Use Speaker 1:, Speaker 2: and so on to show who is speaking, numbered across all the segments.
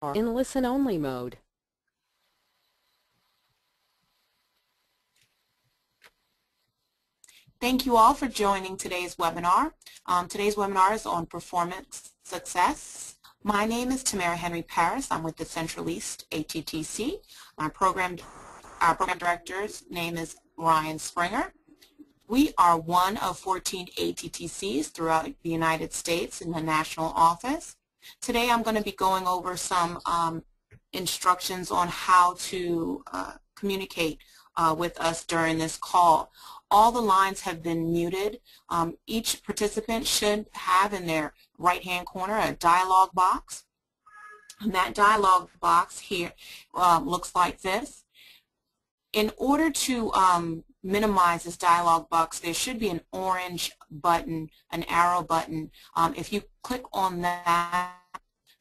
Speaker 1: are in listen-only mode.
Speaker 2: Thank you all for joining today's webinar. Today's webinar is on performance success. My name is Tamara Henry Paris. I'm with the Central East ATTC. Our program director's name is Ryan Springer. We are one of 14 ATTCs throughout the United States in the national office. Today I'm going to be going over some instructions on how to communicate with us during this call. All the lines have been muted. Each participant should have in their right-hand corner a dialog box. And that dialog box here looks like this. In order to minimize this dialog box, there should be an orange button, an arrow button. If you click on that,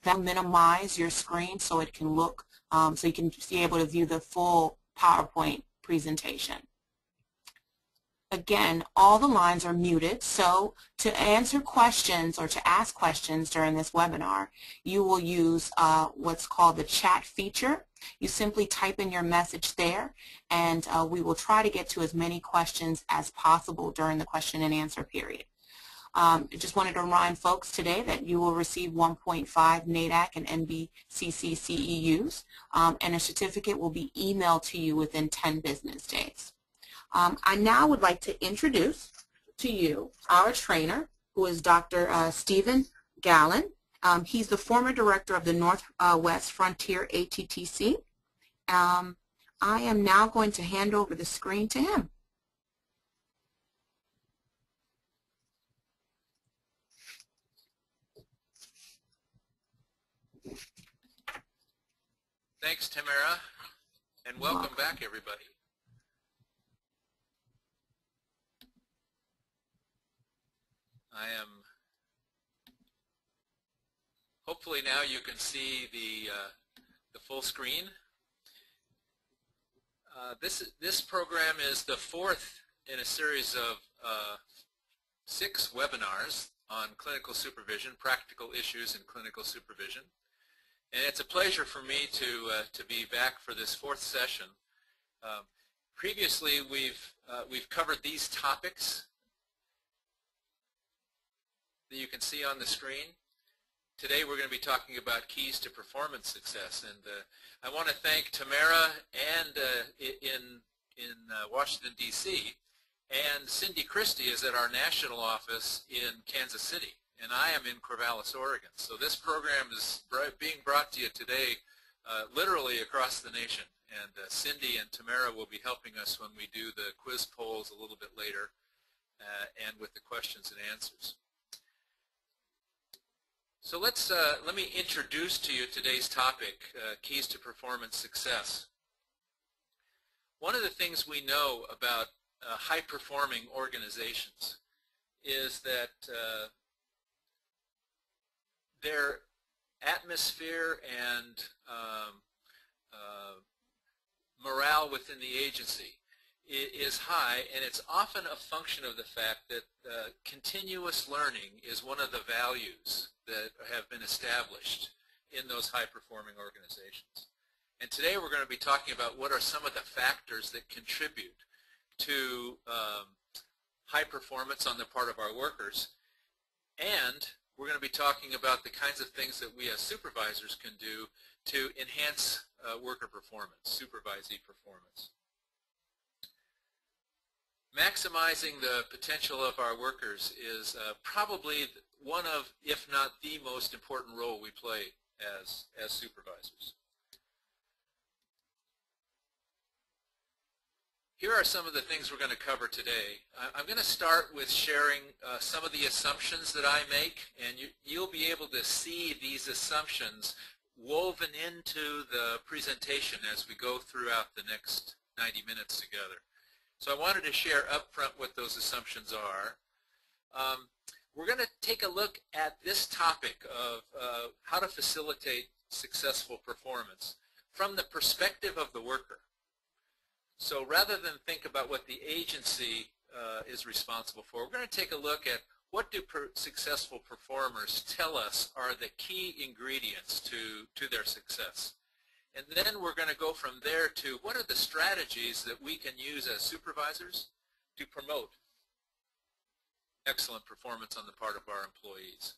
Speaker 2: that'll minimize your screen so it can look, so you can be able to view the full PowerPoint presentation. Again, all the lines are muted, so to answer questions or to ask questions during this webinar, you will use what's called the chat feature. You simply type in your message there, and we will try to get to as many questions as possible during the question and answer period. I just wanted to remind folks today that you will receive 1.5 NADAC and NBCC CEUs, and a certificate will be emailed to you within 10 business days. I now would like to introduce to you our trainer, who is Dr. Stephen Gallen. He's the former director of the Northwest Frontier ATTC. I am now going to hand over the screen to him.
Speaker 3: Thanks, Tamara, and welcome back, everybody. I am, hopefully now you can see the full screen. This program is the fourth in a series of 6 webinars on clinical supervision, practical issues in clinical supervision. And it's a pleasure for me to be back for this 4th session. Previously, we've covered these topics that you can see on the screen. Today we're going to be talking about keys to performance success, and I want to thank Tamara and in Washington, D.C., and Cindy Christie is at our national office in Kansas City, and I am in Corvallis, Oregon. So this program is being brought to you today literally across the nation, and Cindy and Tamara will be helping us when we do the quiz polls a little bit later and with the questions and answers. So let me introduce to you today's topic, keys to performance success. One of the things we know about high-performing organizations is that their atmosphere and morale within the agency is high, and it's often a function of the fact that continuous learning is one of the values that have been established in those high-performing organizations. And today we're going to be talking about what are some of the factors that contribute to high performance on the part of our workers, and we're going to be talking about the kinds of things that we as supervisors can do to enhance worker performance, supervisee performance. Maximizing the potential of our workers is probably one of, if not the most important role we play as supervisors. Here are some of the things we're going to cover today. I'm going to start with sharing some of the assumptions that I make, and you'll be able to see these assumptions woven into the presentation as we go throughout the next 90 minutes together. So I wanted to share up front what those assumptions are. We're going to take a look at this topic of how to facilitate successful performance from the perspective of the worker. So rather than think about what the agency is responsible for, we're going to take a look at what do successful performers tell us are the key ingredients to their success? And then we're going to go from there to what are the strategies that we can use as supervisors to promote excellent performance on the part of our employees.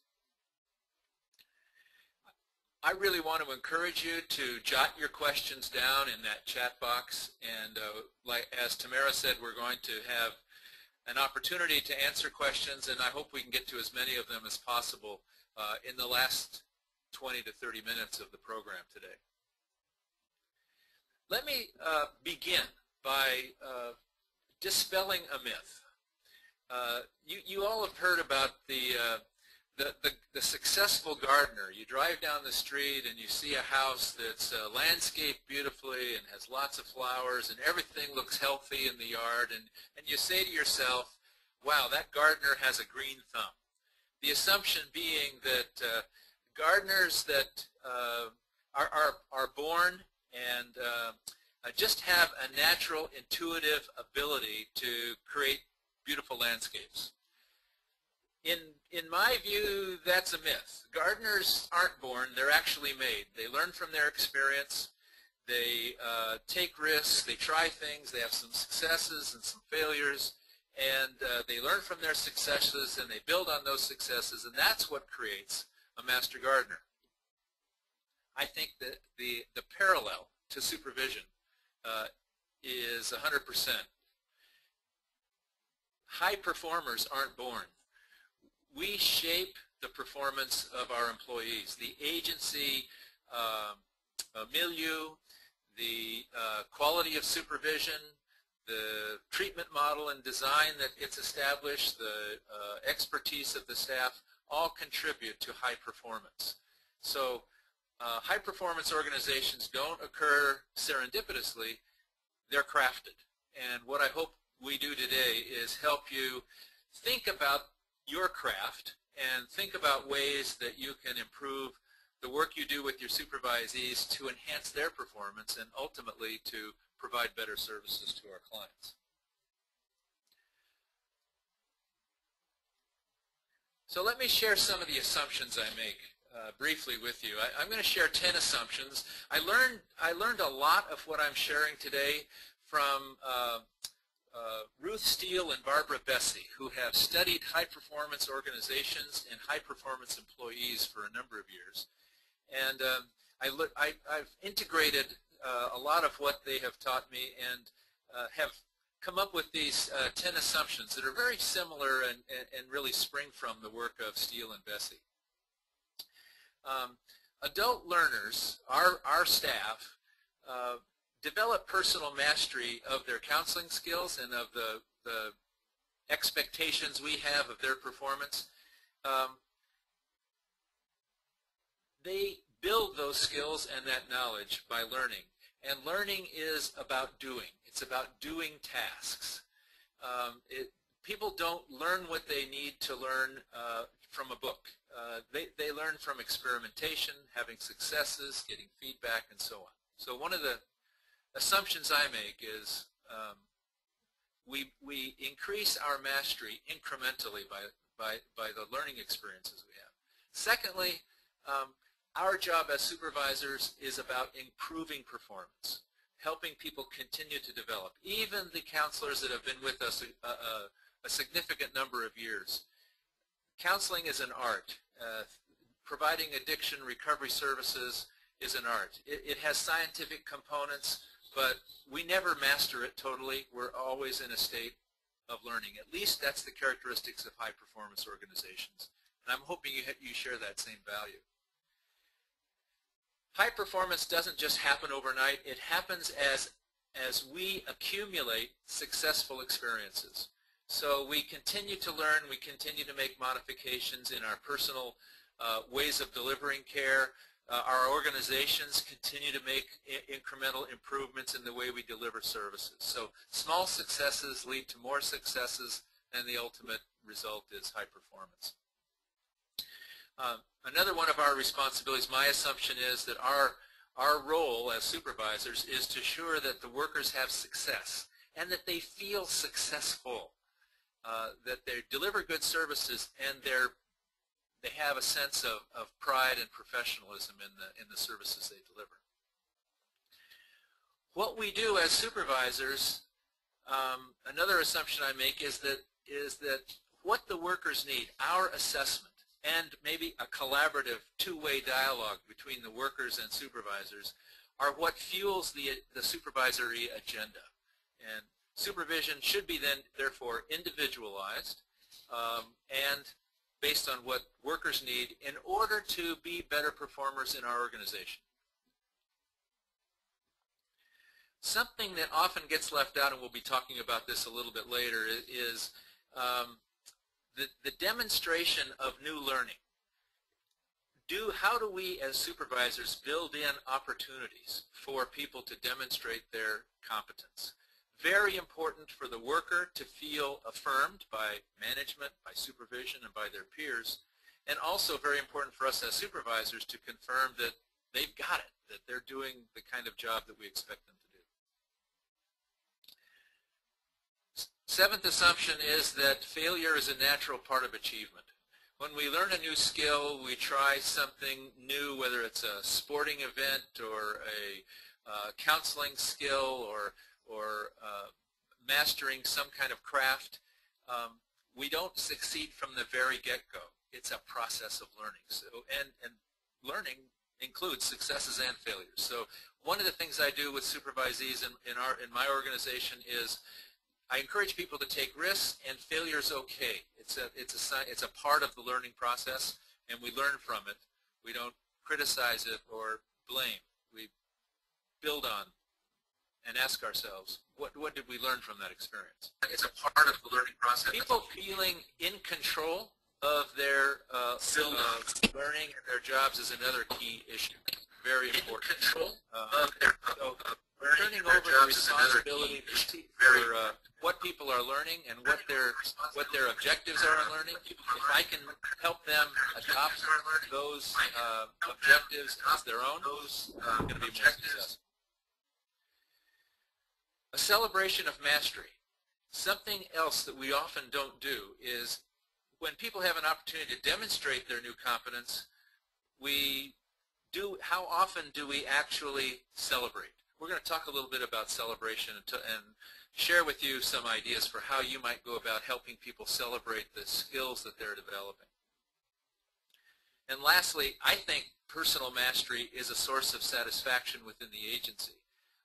Speaker 3: I really want to encourage you to jot your questions down in that chat box, and like as Tamara said, we're going to have an opportunity to answer questions, and I hope we can get to as many of them as possible in the last 20 to 30 minutes of the program today. Let me begin by dispelling a myth. You all have heard about the successful gardener. You drive down the street and you see a house that's landscaped beautifully and has lots of flowers and everything looks healthy in the yard, and you say to yourself, wow, that gardener has a green thumb. The assumption being that gardeners that are born and just have a natural intuitive ability to create beautiful landscapes. In my view, that's a myth. Gardeners aren't born, they're actually made. They learn from their experience, they take risks, they try things, they have some successes and some failures, and they learn from their successes and they build on those successes, and that's what creates a master gardener. I think that the parallel to supervision is 100%. High performers aren't born. We shape the performance of our employees. The agency milieu, the quality of supervision, the treatment model and design that gets established, the expertise of the staff, all contribute to high performance. So high performance organizations don't occur serendipitously, they're crafted. And what I hope we do today is help you think about your craft and think about ways that you can improve the work you do with your supervisees to enhance their performance and ultimately to provide better services to our clients. So let me share some of the assumptions I make briefly with you. I'm going to share 10 assumptions. I learned a lot of what I'm sharing today from Ruth Steele and Barbara Bessie, who have studied high-performance organizations and high-performance employees for a number of years. And I've integrated a lot of what they have taught me and have come up with these 10 assumptions that are very similar and really spring from the work of Steele and Bessie. Adult learners, our staff, develop personal mastery of their counseling skills and of the expectations we have of their performance. They build those skills and that knowledge by learning. And learning is about doing. It's about doing tasks. People don't learn what they need to learn from a book. They learn from experimentation, having successes, getting feedback, and so on. So one of the assumptions I make is we increase our mastery incrementally by the learning experiences we have. Secondly, our job as supervisors is about improving performance, helping people continue to develop. Even the counselors that have been with us a significant number of years. Counseling is an art. Providing addiction recovery services is an art. It has scientific components, but we never master it totally. We're always in a state of learning. At least that's the characteristics of high-performance organizations. And I'm hoping you share that same value. High performance doesn't just happen overnight. It happens as we accumulate successful experiences. So we continue to learn, we continue to make modifications in our personal ways of delivering care. Our organizations continue to make incremental improvements in the way we deliver services. So small successes lead to more successes, and the ultimate result is high performance. Another one of our responsibilities, my assumption is that our role as supervisors is to ensure that the workers have success and that they feel successful. that they deliver good services and they have a sense of pride and professionalism in the services they deliver. What we do as supervisors, another assumption I make is that what the workers need, our assessment, and maybe a collaborative two-way dialogue between the workers and supervisors are what fuels the supervisory agenda. And supervision should be then, therefore, individualized and based on what workers need in order to be better performers in our organization. Something that often gets left out, and we'll be talking about this a little bit later, is the demonstration of new learning. How do we as supervisors build in opportunities for people to demonstrate their competence? Very important for the worker to feel affirmed by management, by supervision, and by their peers, and also very important for us as supervisors to confirm that they've got it, that they're doing the kind of job that we expect them to do. Seventh assumption is that failure is a natural part of achievement. When we learn a new skill, we try something new, whether it's a sporting event or a counseling skill or mastering some kind of craft, we don't succeed from the very get-go. It's a process of learning. So, and learning includes successes and failures. So one of the things I do with supervisees in my organization is I encourage people to take risks, and failure is okay. It's a part of the learning process, and we learn from it. We don't criticize it or blame. We build on and ask ourselves, what did we learn from that experience? It's a part of the learning process. People feeling in control of their learning and their jobs is another key issue. Very important. In control of their turning over the responsibility for what people are learning and what their objectives are in learning. If I can help them adopt those objectives as their own, it's going to be more successful. A celebration of mastery. Something else that we often don't do is when people have an opportunity to demonstrate their new competence, how often do we actually celebrate? We're going to talk a little bit about celebration and share with you some ideas for how you might go about helping people celebrate the skills that they're developing. And lastly, I think personal mastery is a source of satisfaction within the agency.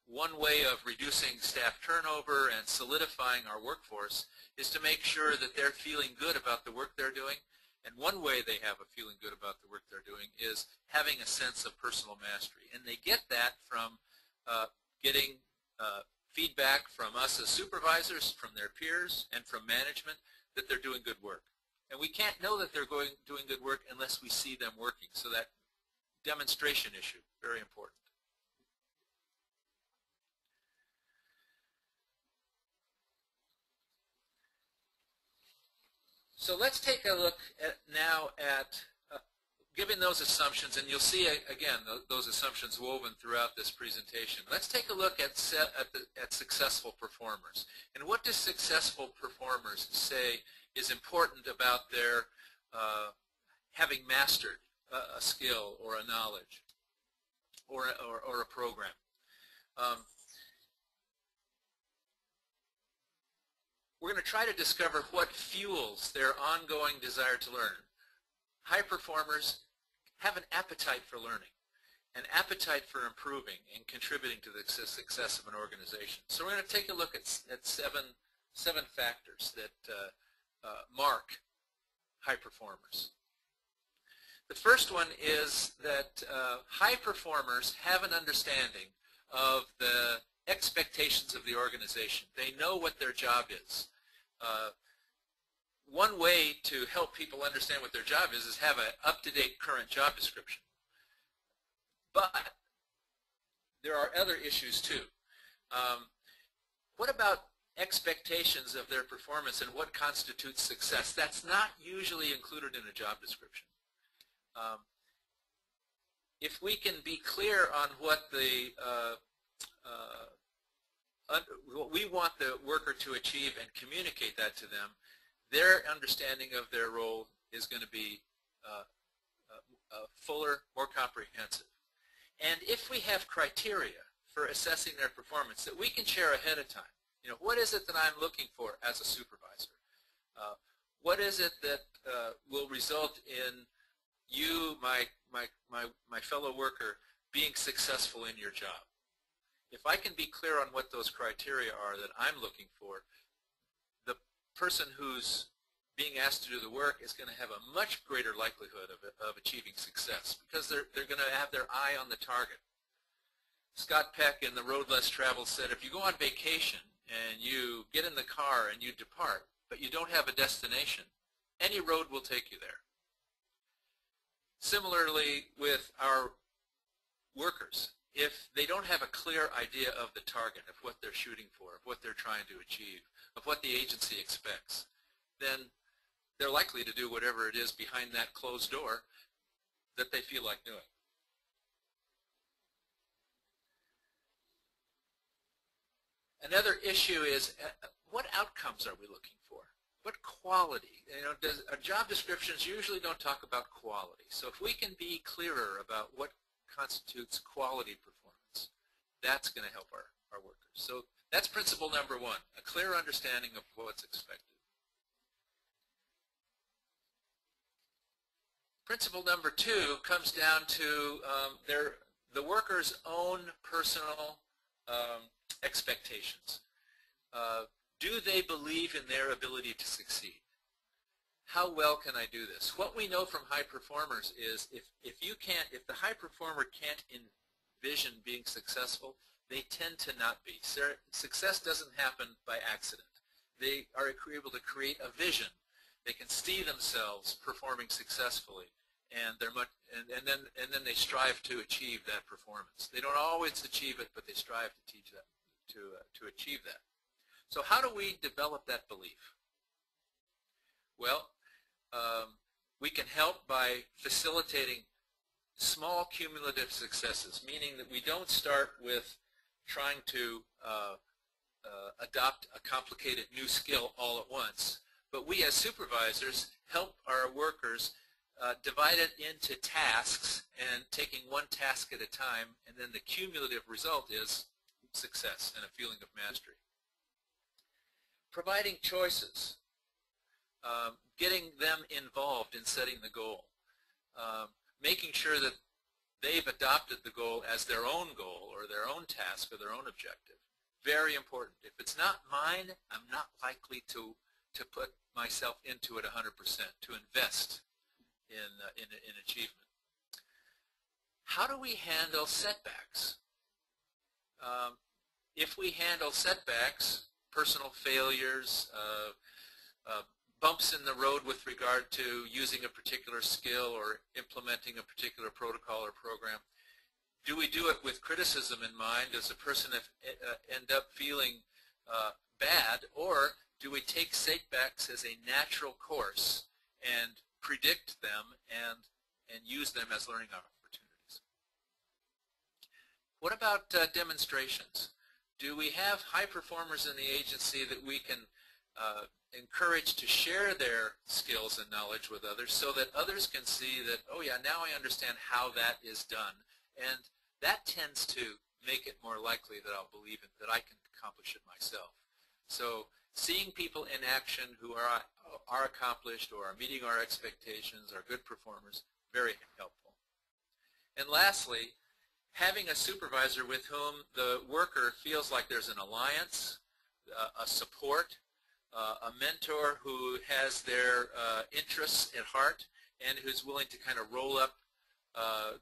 Speaker 3: One way of reducing staff turnover and solidifying our workforce is to make sure that they're feeling good about the work they're doing. And one way they have a feeling good about the work they're doing is having a sense of personal mastery. And they get that from getting feedback from us as supervisors, from their peers, and from management that they're doing good work. And we can't know that they're doing good work unless we see them working. So that demonstration issue, very important. So let's take a look now at given those assumptions, and you'll see again those assumptions woven throughout this presentation. Let's take a look at successful performers. And what do successful performers say is important about their having mastered a skill or a knowledge or a program? We're going to try to discover what fuels their ongoing desire to learn. High performers have an appetite for learning, an appetite for improving and contributing to the success of an organization. So we're going to take a look at seven factors that mark high performers. The first one is that high performers have an understanding of the expectations of the organization. They know what their job is. One way to help people understand what their job is have an up-to-date current job description. But there are other issues too. What about expectations of their performance and what constitutes success? That's not usually included in a job description. If we can be clear on what what we want the worker to achieve and communicate that to them, their understanding of their role is going to be fuller, more comprehensive. And if we have criteria for assessing their performance that we can share ahead of time, what is it that I'm looking for as a supervisor? What is it that will result in you, my fellow worker, being successful in your job? If I can be clear on what those criteria are that I'm looking for, the person who's being asked to do the work is going to have a much greater likelihood of achieving success because they're going to have their eye on the target. Scott Peck in The Road Less Traveled said, if you go on vacation and you get in the car and you depart, but you don't have a destination, any road will take you there. Similarly with our workers, if they don't have a clear idea of the target, of what they're shooting for, of what they're trying to achieve, of what the agency expects, then they're likely to do whatever it is behind that closed door that they feel like doing. Another issue is what outcomes are we looking for? What quality? Job descriptions usually don't talk about quality. So if we can be clearer about what constitutes quality performance, that's going to help our workers. So that's principle number one, a clear understanding of what's expected. Principle number two comes down to the worker's own personal expectations. Do they believe in their ability to succeed? How well can I do this? What we know from high performers is if the high performer can't envision being successful, they tend to not be. Success doesn't happen by accident. They are able to create a vision. They can see themselves performing successfully, and then they strive to achieve that performance. They don't always achieve it, but they strive to teach that to achieve that. So how do we develop that belief? Well, we can help by facilitating small cumulative successes, meaning that we don't start with trying to adopt a complicated new skill all at once, but we as supervisors help our workers divide it into tasks and taking one task at a time, and then the cumulative result is success and a feeling of mastery. Providing choices, getting them involved in setting the goal, making sure that they've adopted the goal as their own goal or their own task or their own objective. Very important. If it's not mine, I'm not likely to put myself into it 100%, to invest in achievement. How do we handle setbacks? If we handle setbacks, personal failures, bumps in the road with regard to using a particular skill or implementing a particular protocol or program, do we do it with criticism in mind? Does the person end up feeling bad, or do we take setbacks as a natural course and predict them and use them as learning opportunities? What about demonstrations? Do we have high performers in the agency that we can encourage to share their skills and knowledge with others so that others can see that, oh yeah, now I understand how that is done, and that tends to make it more likely that I'll believe it, that I can accomplish it myself. So seeing people in action who are accomplished or are meeting our expectations, are good performers, very helpful. And lastly, having a supervisor with whom the worker feels like there's an alliance, a support, a mentor who has their interests at heart and who's willing to kind of roll up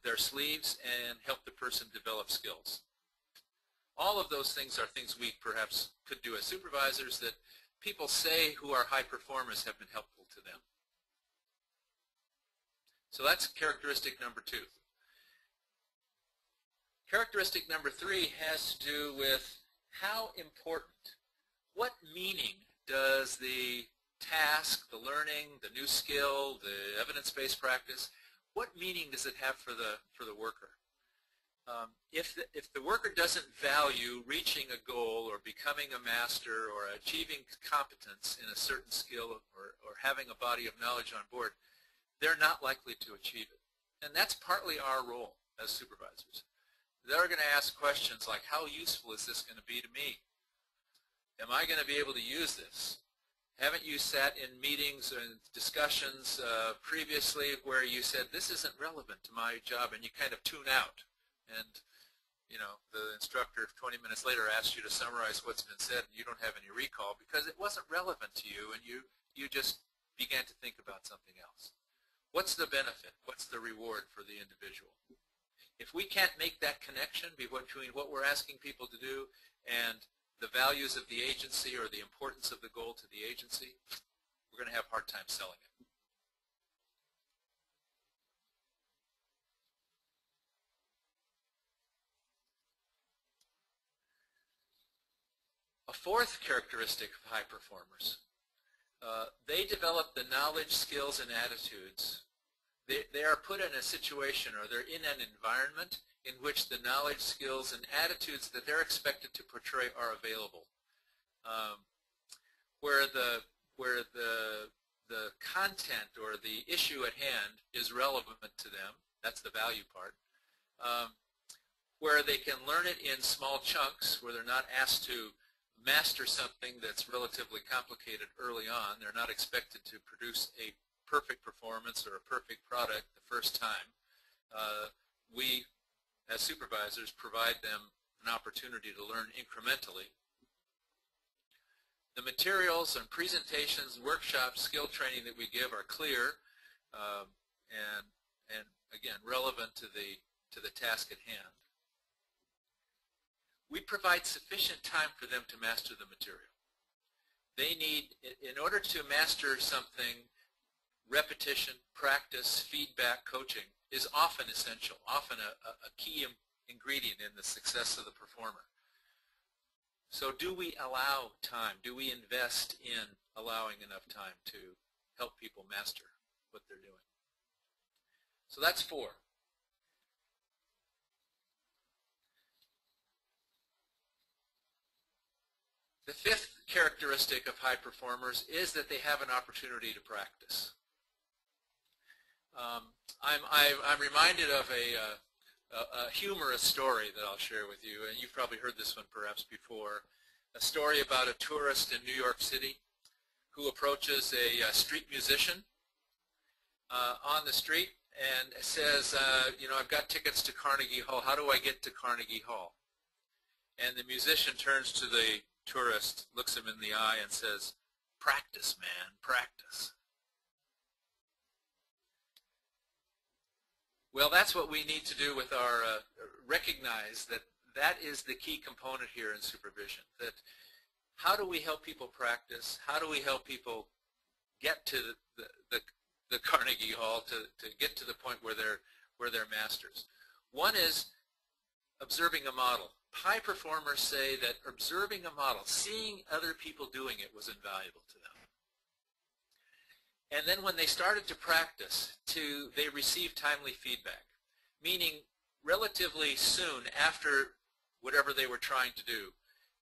Speaker 3: their sleeves and help the person develop skills. All of those things are things we perhaps could do as supervisors that people say who are high performers have been helpful to them. So that's characteristic number two. Characteristic number three has to do with how important, what meaning does the task, the learning, the new skill, the evidence-based practice, what meaning does it have for the worker? If the worker doesn't value reaching a goal or becoming a master or achieving competence in a certain skill or having a body of knowledge on board, they're not likely to achieve it. And that's partly our role as supervisors. They're going to ask questions like, how useful is this going to be to me? Am I going to be able to use this? Haven't you sat in meetings and discussions previously where you said, this isn't relevant to my job, and you kind of tune out? And you know, the instructor 20 minutes later asks you to summarize what's been said, and you don't have any recall because it wasn't relevant to you, and you just began to think about something else. What's the benefit? What's the reward for the individual? If we can't make that connection between what we're asking people to do and the values of the agency or the importance of the goal to the agency, we're going to have a hard time selling it. A fourth characteristic of high performers, they develop the knowledge, skills, and attitudes. They are put in a situation, or they're in an environment in which the knowledge, skills, and attitudes that they're expected to portray are available. Where the content or the issue at hand is relevant to them, that's the value part. Where they can learn it in small chunks, where they're not asked to master something that's relatively complicated early on. They're not expected to produce a perfect performance or a perfect product the first time. We, as supervisors, provide them an opportunity to learn incrementally. The materials and presentations, workshops, skill training that we give are clear and again, relevant to the task at hand. We provide sufficient time for them to master the material. They need, in order to master something, repetition, practice, feedback, coaching is often essential, often a key ingredient in the success of the performer. So do we allow time? Do we invest in allowing enough time to help people master what they're doing? So that's 4. The 5th characteristic of high performers is that they have an opportunity to practice. I'm reminded of a humorous story that I'll share with you, and you've probably heard this one perhaps before. A story about a tourist in New York City who approaches a street musician on the street and says, you know, I've got tickets to Carnegie Hall. How do I get to Carnegie Hall? And the musician turns to the tourist, looks him in the eye, and says, practice, man, practice. Well, that's what we need to do with our, recognize that that is the key component here in supervision. That how do we help people practice? How do we help people get to the Carnegie Hall to get to the point where they're masters? One is observing a model. High performers say that observing a model, seeing other people doing it, was invaluable to them. And then when they started to practice, they received timely feedback, meaning relatively soon after whatever they were trying to do,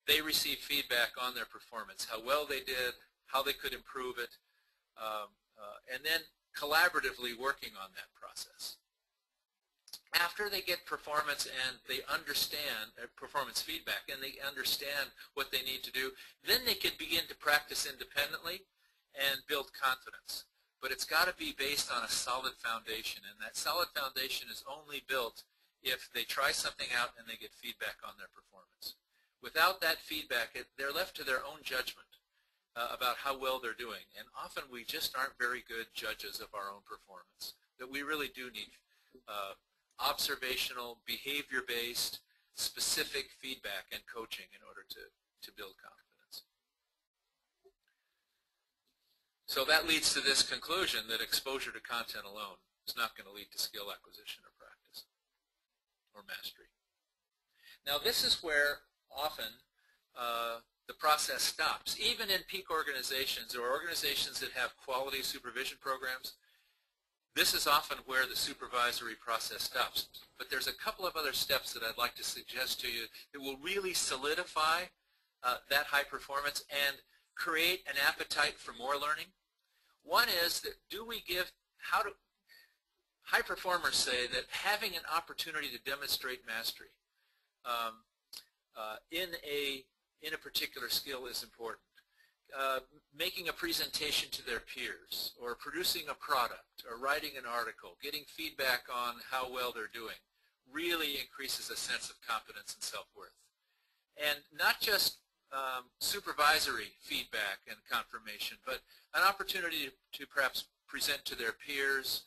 Speaker 3: they received feedback on their performance, how well they did, how they could improve it, and then collaboratively working on that process. After they get performance and they understand performance feedback and they understand what they need to do, then they can begin to practice independently and build confidence. But it's got to be based on a solid foundation, and that solid foundation is only built if they try something out and they get feedback on their performance. Without that feedback, they're left to their own judgment about how well they're doing, and often we just aren't very good judges of our own performance. That we really do need observational, behavior-based, specific feedback and coaching in order to build confidence. So that leads to this conclusion that exposure to content alone is not going to lead to skill acquisition or practice or mastery. Now this is where often the process stops. Even in peak organizations or organizations that have quality supervision programs, This is often where the supervisory process stops. But there's a couple of other steps that I'd like to suggest to you that will really solidify that high performance and create an appetite for more learning. One is that high performers say that having an opportunity to demonstrate mastery in a particular skill is important. Making a presentation to their peers, or producing a product, or writing an article, getting feedback on how well they're doing, really increases a sense of competence and self-worth. And not just supervisory feedback and confirmation, but an opportunity to perhaps present to their peers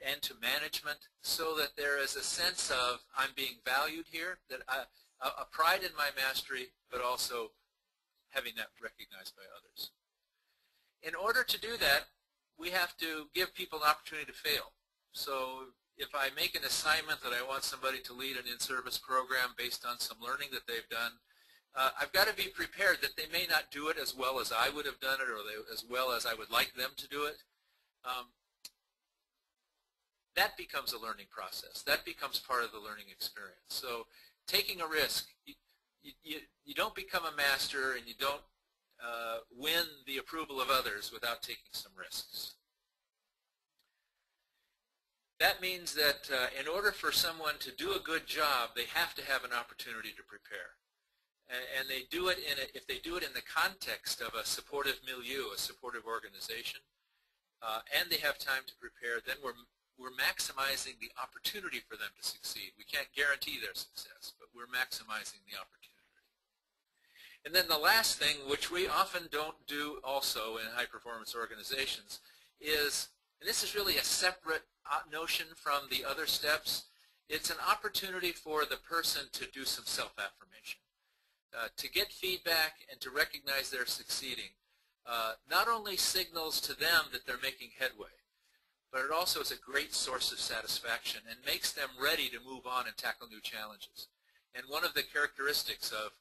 Speaker 3: and to management, so that there is a sense of, I'm being valued here, that a pride in my mastery, but also having that recognized by others. In order to do that, we have to give people an opportunity to fail. So if I make an assignment that I want somebody to lead an in-service program based on some learning that they've done, I've got to be prepared that they may not do it as well as I would have done it, or as well as I would like them to do it. That becomes a learning process. That becomes part of the learning experience. So taking a risk, you don't become a master, and you don't win the approval of others without taking some risks. That means that in order for someone to do a good job, they have to have an opportunity to prepare. And they do it if they do it in the context of a supportive milieu, a supportive organization, and they have time to prepare, then we're maximizing the opportunity for them to succeed. We can't guarantee their success, but we're maximizing the opportunity. And then the last thing, which we often don't do also in high-performance organizations, is, and this is really a separate notion from the other steps, it's an opportunity for the person to do some self-affirmation, to get feedback and to recognize they're succeeding. Not only signals to them that they're making headway, but it also is a great source of satisfaction and makes them ready to move on and tackle new challenges. And one of the characteristics of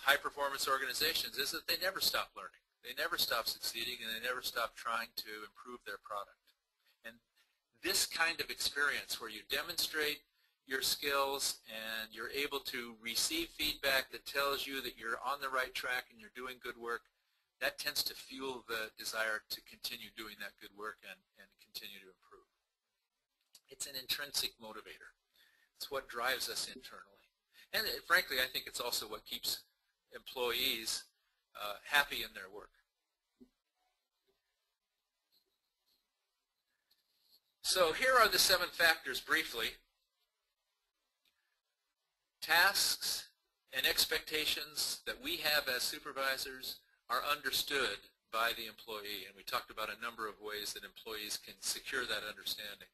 Speaker 3: high-performance organizations is that they never stop learning. They never stop succeeding, and they never stop trying to improve their product. And this kind of experience where you demonstrate your skills and you're able to receive feedback that tells you that you're on the right track and you're doing good work, that tends to fuel the desire to continue doing that good work and continue to improve. It's an intrinsic motivator. It's what drives us internally. And frankly, I think it's also what keeps employees happy in their work. So here are the 7 factors briefly. Tasks and expectations that we have as supervisors are understood by the employee, and we talked about a number of ways that employees can secure that understanding.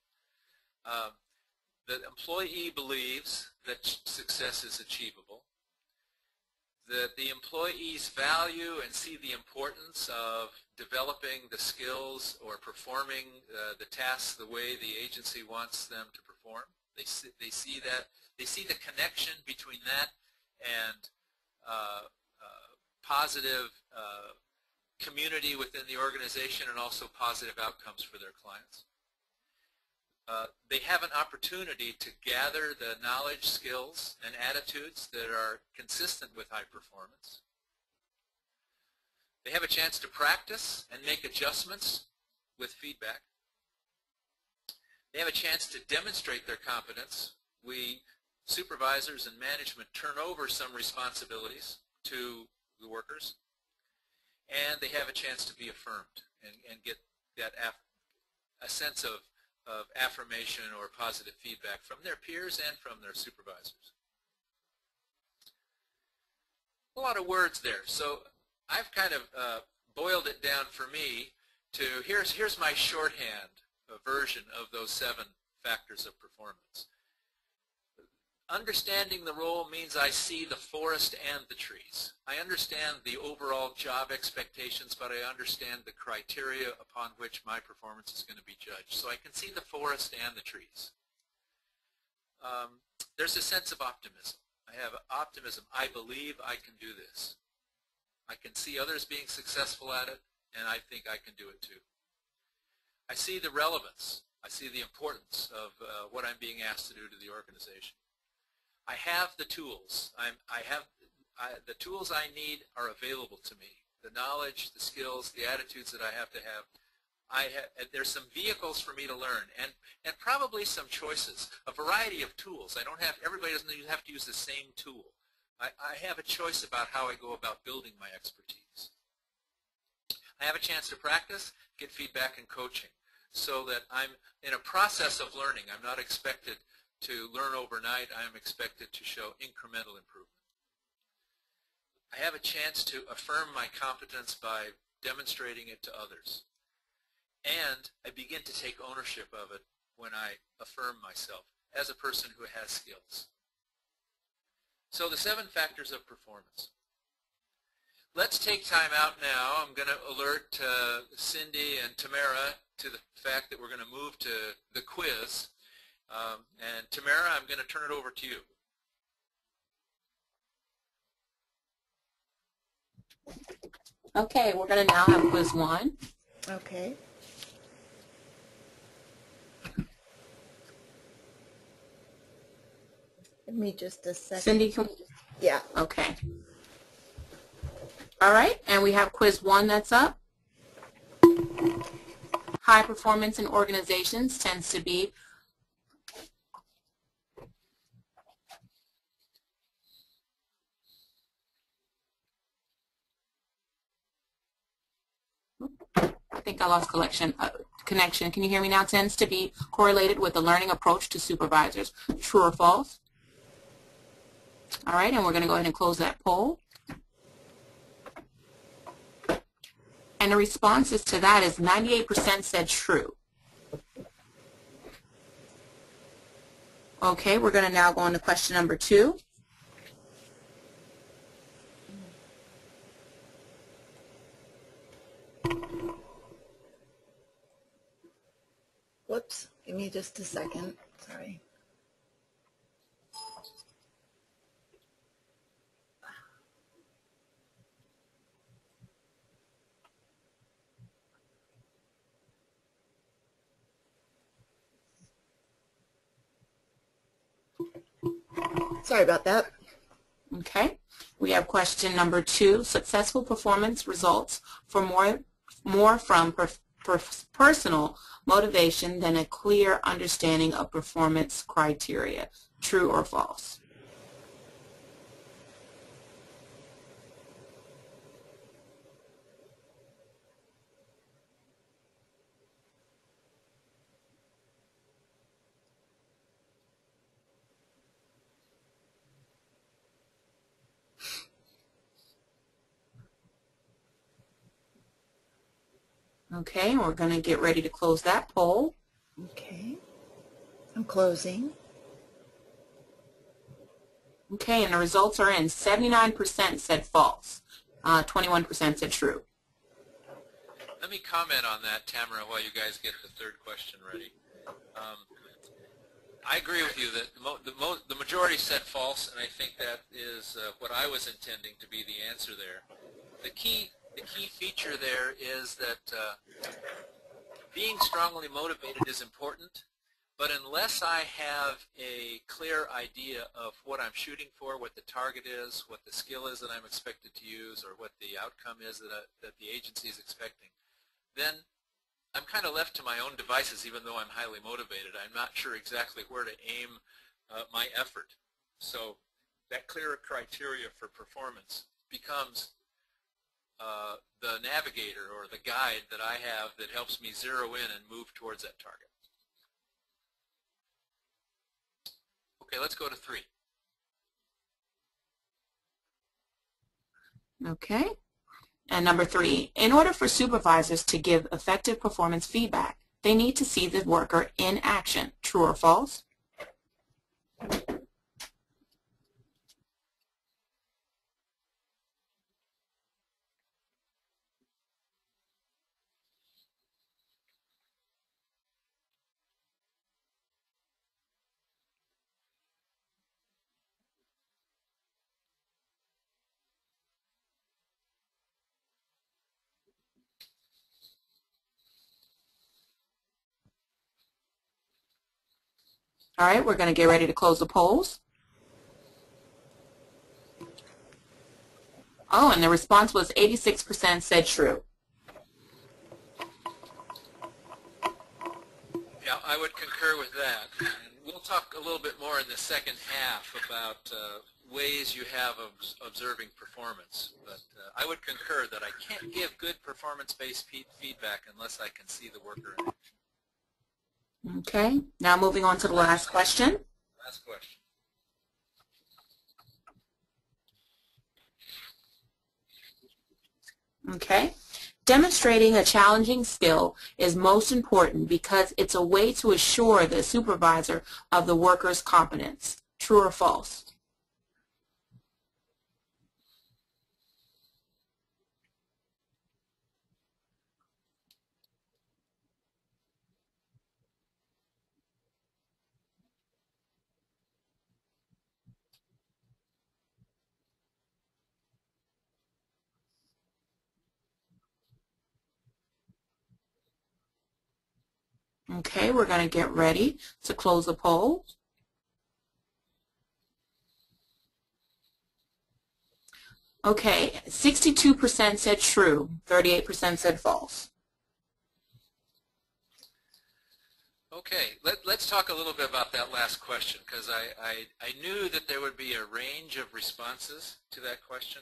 Speaker 3: The employee believes that success is achievable, that the employees value and see the importance of developing the skills or performing the tasks the way the agency wants them to perform. They see that. They see the connection between that and positive community within the organization, and also positive outcomes for their clients. They have an opportunity to gather the knowledge, skills, and attitudes that are consistent with high performance. They have a chance to practice and make adjustments with feedback. They have a chance to demonstrate their competence. We, supervisors and management, turn over some responsibilities to the workers, and they have a chance to be affirmed and get that a sense of affirmation or positive feedback from their peers and from their supervisors. A lot of words there, so I've kind of boiled it down for me to here's my shorthand version of those 7 factors of performance. Understanding the role means I see the forest and the trees. I understand the overall job expectations, but I understand the criteria upon which my performance is going to be judged. So I can see the forest and the trees. There's a sense of optimism. I have optimism. I believe I can do this. I can see others being successful at it, and I think I can do it too. I see the relevance. I see the importance of what I'm being asked to do to the organization. I have the tools. The tools I need are available to me. The knowledge, the skills, the attitudes that I have to have. There's some vehicles for me to learn, and probably some choices, a variety of tools. Everybody doesn't have to use the same tool. I have a choice about how I go about building my expertise. I have a chance to practice, get feedback and coaching, so that I'm in a process of learning. I'm not expected to learn overnight. I am expected to show incremental improvement. I have a chance to affirm my competence by demonstrating it to others. And I begin to take ownership of it when I affirm myself as a person who has skills. So the 7 factors of performance. Let's take time out now. I'm going to alert Cindy and Tamara to the fact that we're going to move to the quiz. And Tamara, I'm going to turn it over to you.
Speaker 2: Okay, we're going to now have quiz 1.
Speaker 4: Okay. Give me just a second.
Speaker 2: Cindy, can we?
Speaker 4: Yeah.
Speaker 2: Okay. All right, and we have quiz 1 that's up. High performance in organizations tends to be I think I lost connection. Can you hear me now? Tends to be correlated with the learning approach to supervisors. True or false? All right, and we're going to go ahead and close that poll. And the responses to that is 98% said true. Okay, we're going to now go on to question number 2.
Speaker 4: Whoops. Give me just a second. Sorry. Sorry about that.
Speaker 2: Okay, we have question number 2. Successful performance results for more from personal motivation than a clear understanding of performance criteria. True or false? Okay, we're going to get ready to close that poll.
Speaker 4: Okay. I'm closing.
Speaker 2: Okay, and the results are in. 79% said false. 21% said true.
Speaker 3: Let me comment on that, Tamara, while you guys get the 3rd question ready. I agree with you that the majority said false, and I think that is what I was intending to be the answer there. The key feature there is that being strongly motivated is important, but unless I have a clear idea of what I'm shooting for, what the target is, what the skill is that I'm expected to use, or what the outcome is that the agency is expecting, then I'm kind of left to my own devices. Even though I'm highly motivated, I'm not sure exactly where to aim my effort. So that clearer criteria for performance becomes the navigator or the guide that I have that helps me zero in and move towards that target. Okay, let's go to 3.
Speaker 2: Okay. And number 3, in order for supervisors to give effective performance feedback, they need to see the worker in action. True or false? All right, we're going to get ready to close the polls. Oh, and the response was 86% said true.
Speaker 3: Yeah, I would concur with that. And we'll talk a little bit more in the second half about ways you have of observing performance. But I would concur that I can't give good performance-based feedback unless I can see the worker in action.
Speaker 2: Okay, now moving on to the last question.
Speaker 3: Last question.
Speaker 2: Okay. Demonstrating a challenging skill is most important because it's a way to assure the supervisor of the worker's competence. True or false? Okay, we're going to get ready to close the poll. Okay, 62% said true, 38% said false.
Speaker 3: Okay, let's talk a little bit about that last question, because I knew that there would be a range of responses to that question.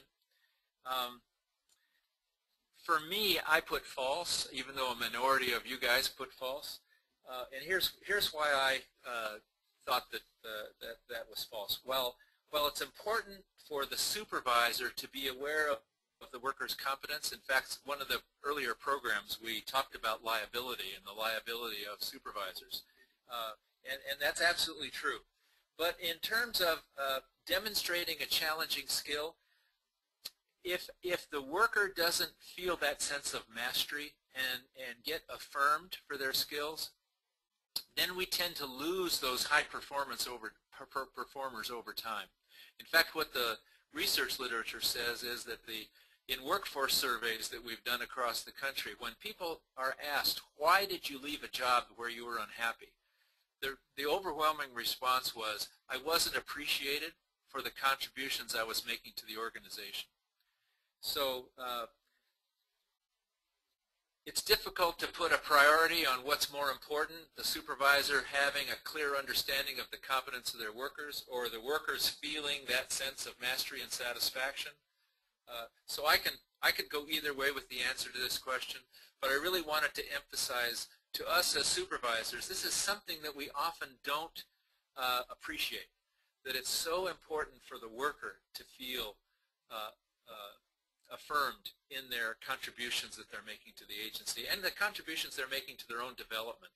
Speaker 3: For me, I put false, even though a minority of you guys put false. And here's why I thought that that was false. Well, it's important for the supervisor to be aware of the worker's competence. In fact, one of the earlier programs we talked about liability and the liability of supervisors. And that's absolutely true. But in terms of demonstrating a challenging skill, if the worker doesn't feel that sense of mastery and get affirmed for their skills, then we tend to lose those high performers over time. In fact, what the research literature says is that in workforce surveys that we've done across the country, when people are asked, why did you leave a job where you were unhappy, the overwhelming response was, I wasn't appreciated for the contributions I was making to the organization. So it's difficult to put a priority on what's more important, the supervisor having a clear understanding of the competence of their workers, or the workers feeling that sense of mastery and satisfaction. So I could go either way with the answer to this question, but I really wanted to emphasize to us as supervisors, this is something that we often don't appreciate, that it's so important for the worker to feel affirmed in their contributions that they're making to the agency and the contributions they're making to their own development.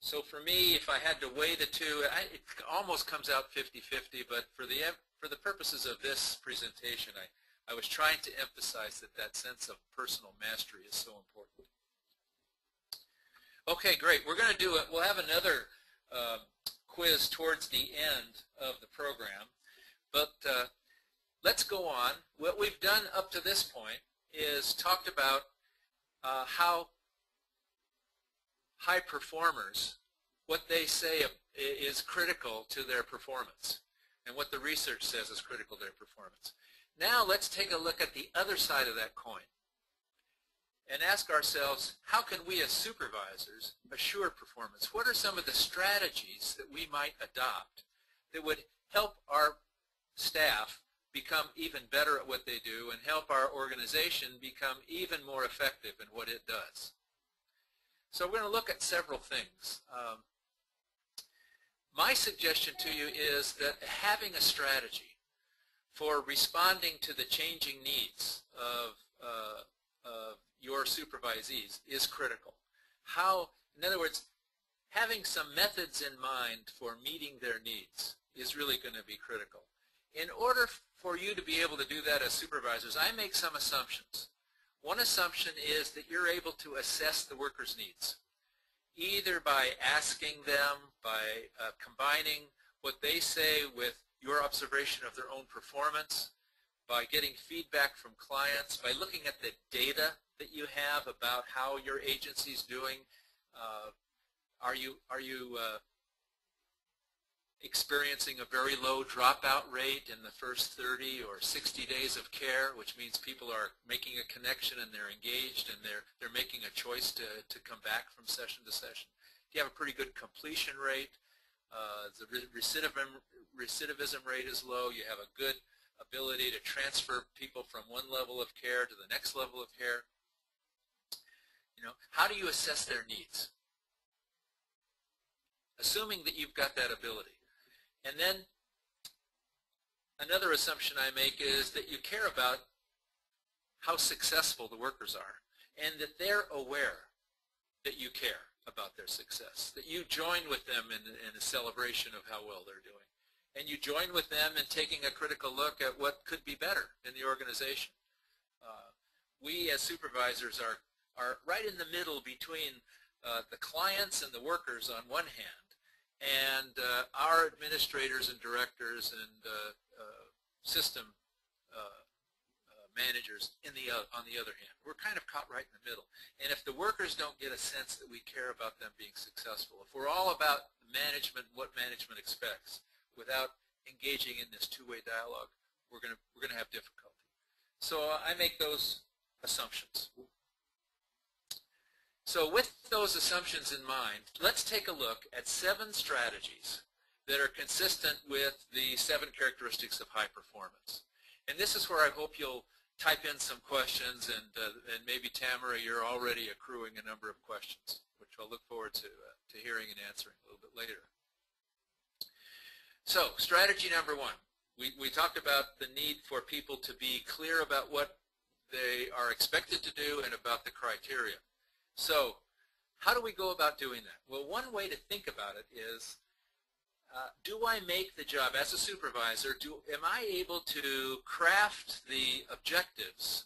Speaker 3: So for me, if I had to weigh the two, it almost comes out 50-50, but for the purposes of this presentation, I was trying to emphasize that sense of personal mastery is so important. Okay, great. We're going to do it. We'll have another quiz towards the end of the program, but let's go on. What we've done up to this point is talked about how high performers, what they say is critical to their performance, and what the research says is critical to their performance. Now let's take a look at the other side of that coin and ask ourselves, how can we as supervisors assure performance? What are some of the strategies that we might adopt that would help our staff become even better at what they do and help our organization become even more effective in what it does? So we're going to look at several things. My suggestion to you is that having a strategy for responding to the changing needs of your supervisees is critical. In other words, having some methods in mind for meeting their needs is really going to be critical. In order for you to be able to do that as supervisors, I make some assumptions. One assumption is that you're able to assess the workers' needs, either by asking them, by combining what they say with your observation of their own performance, by getting feedback from clients, by looking at the data that you have about how your agency's doing. Are you experiencing a very low dropout rate in the first 30 or 60 days of care, which means people are making a connection and they're engaged and they're making a choice to come back from session to session? Do you have a pretty good completion rate? The recidivism rate is low. You have a good ability to transfer people from one level of care to the next level of care. How do you assess their needs? Assuming that you've got that ability. And then another assumption I make is that you care about how successful the workers are and that they're aware that you care about their success, that you join with them in a celebration of how well they're doing. And you join with them in taking a critical look at what could be better in the organization. We as supervisors are right in the middle between the clients and the workers on one hand, and our administrators and directors and system managers on the other hand. We're kind of caught right in the middle. And if the workers don't get a sense that we care about them being successful, if we're all about management, what management expects, without engaging in this two-way dialogue, we're going to have difficulty. So I make those assumptions. So with those assumptions in mind, let's take a look at 7 strategies that are consistent with the 7 characteristics of high performance. And this is where I hope you'll type in some questions, and maybe Tamara, you're already accruing a number of questions, which I'll look forward to hearing and answering a little bit later. So strategy number 1, we talked about the need for people to be clear about what they are expected to do and about the criteria. So how do we go about doing that? Well, one way to think about it is, do I make the job as a supervisor, am I able to craft the objectives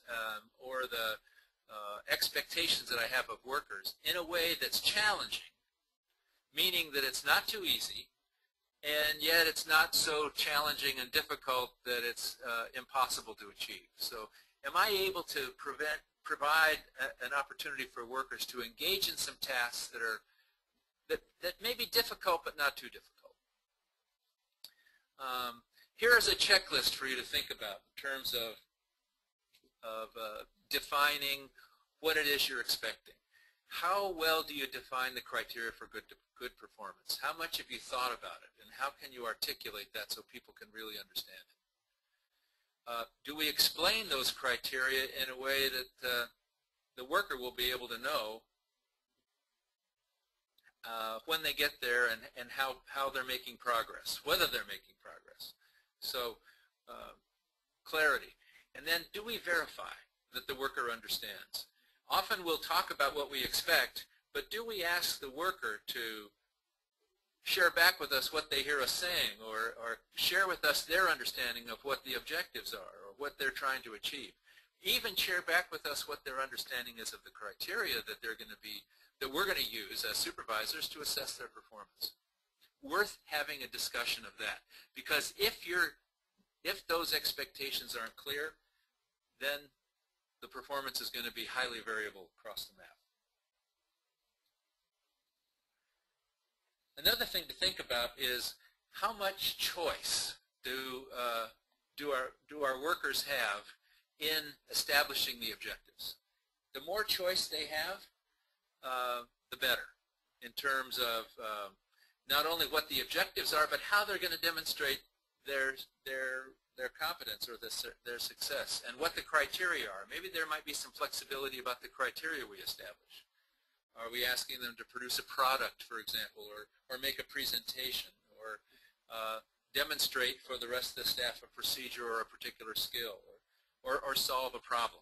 Speaker 3: or the expectations that I have of workers in a way that's challenging, meaning that it's not too easy, and yet it's not so challenging and difficult that it's impossible to achieve. So am I able to provide an opportunity for workers to engage in some tasks that may be difficult but not too difficult? Here is a checklist for you to think about in terms of defining what it is you're expecting. How well do you define the criteria for good performance? How much have you thought about it, and how can you articulate that so people can really understand it? Do we explain those criteria in a way that the worker will be able to know when they get there and how they're making progress, whether they're making progress? So clarity. And then do we verify that the worker understands? Often we'll talk about what we expect, but do we ask the worker to share back with us what they hear us saying, or share with us their understanding of what the objectives are or what they're trying to achieve? Even share back with us what their understanding is of the criteria that we're going to use as supervisors to assess their performance. Worth having a discussion of that, because if those expectations aren't clear, then the performance is going to be highly variable across the map. Another thing to think about is how much choice do our workers have in establishing the objectives. The more choice they have, the better, in terms of not only what the objectives are, but how they're going to demonstrate their competence or their success, and what the criteria are. Maybe there might be some flexibility about the criteria we establish. Are we asking them to produce a product, for example, or make a presentation, or demonstrate for the rest of the staff a procedure or a particular skill, or solve a problem?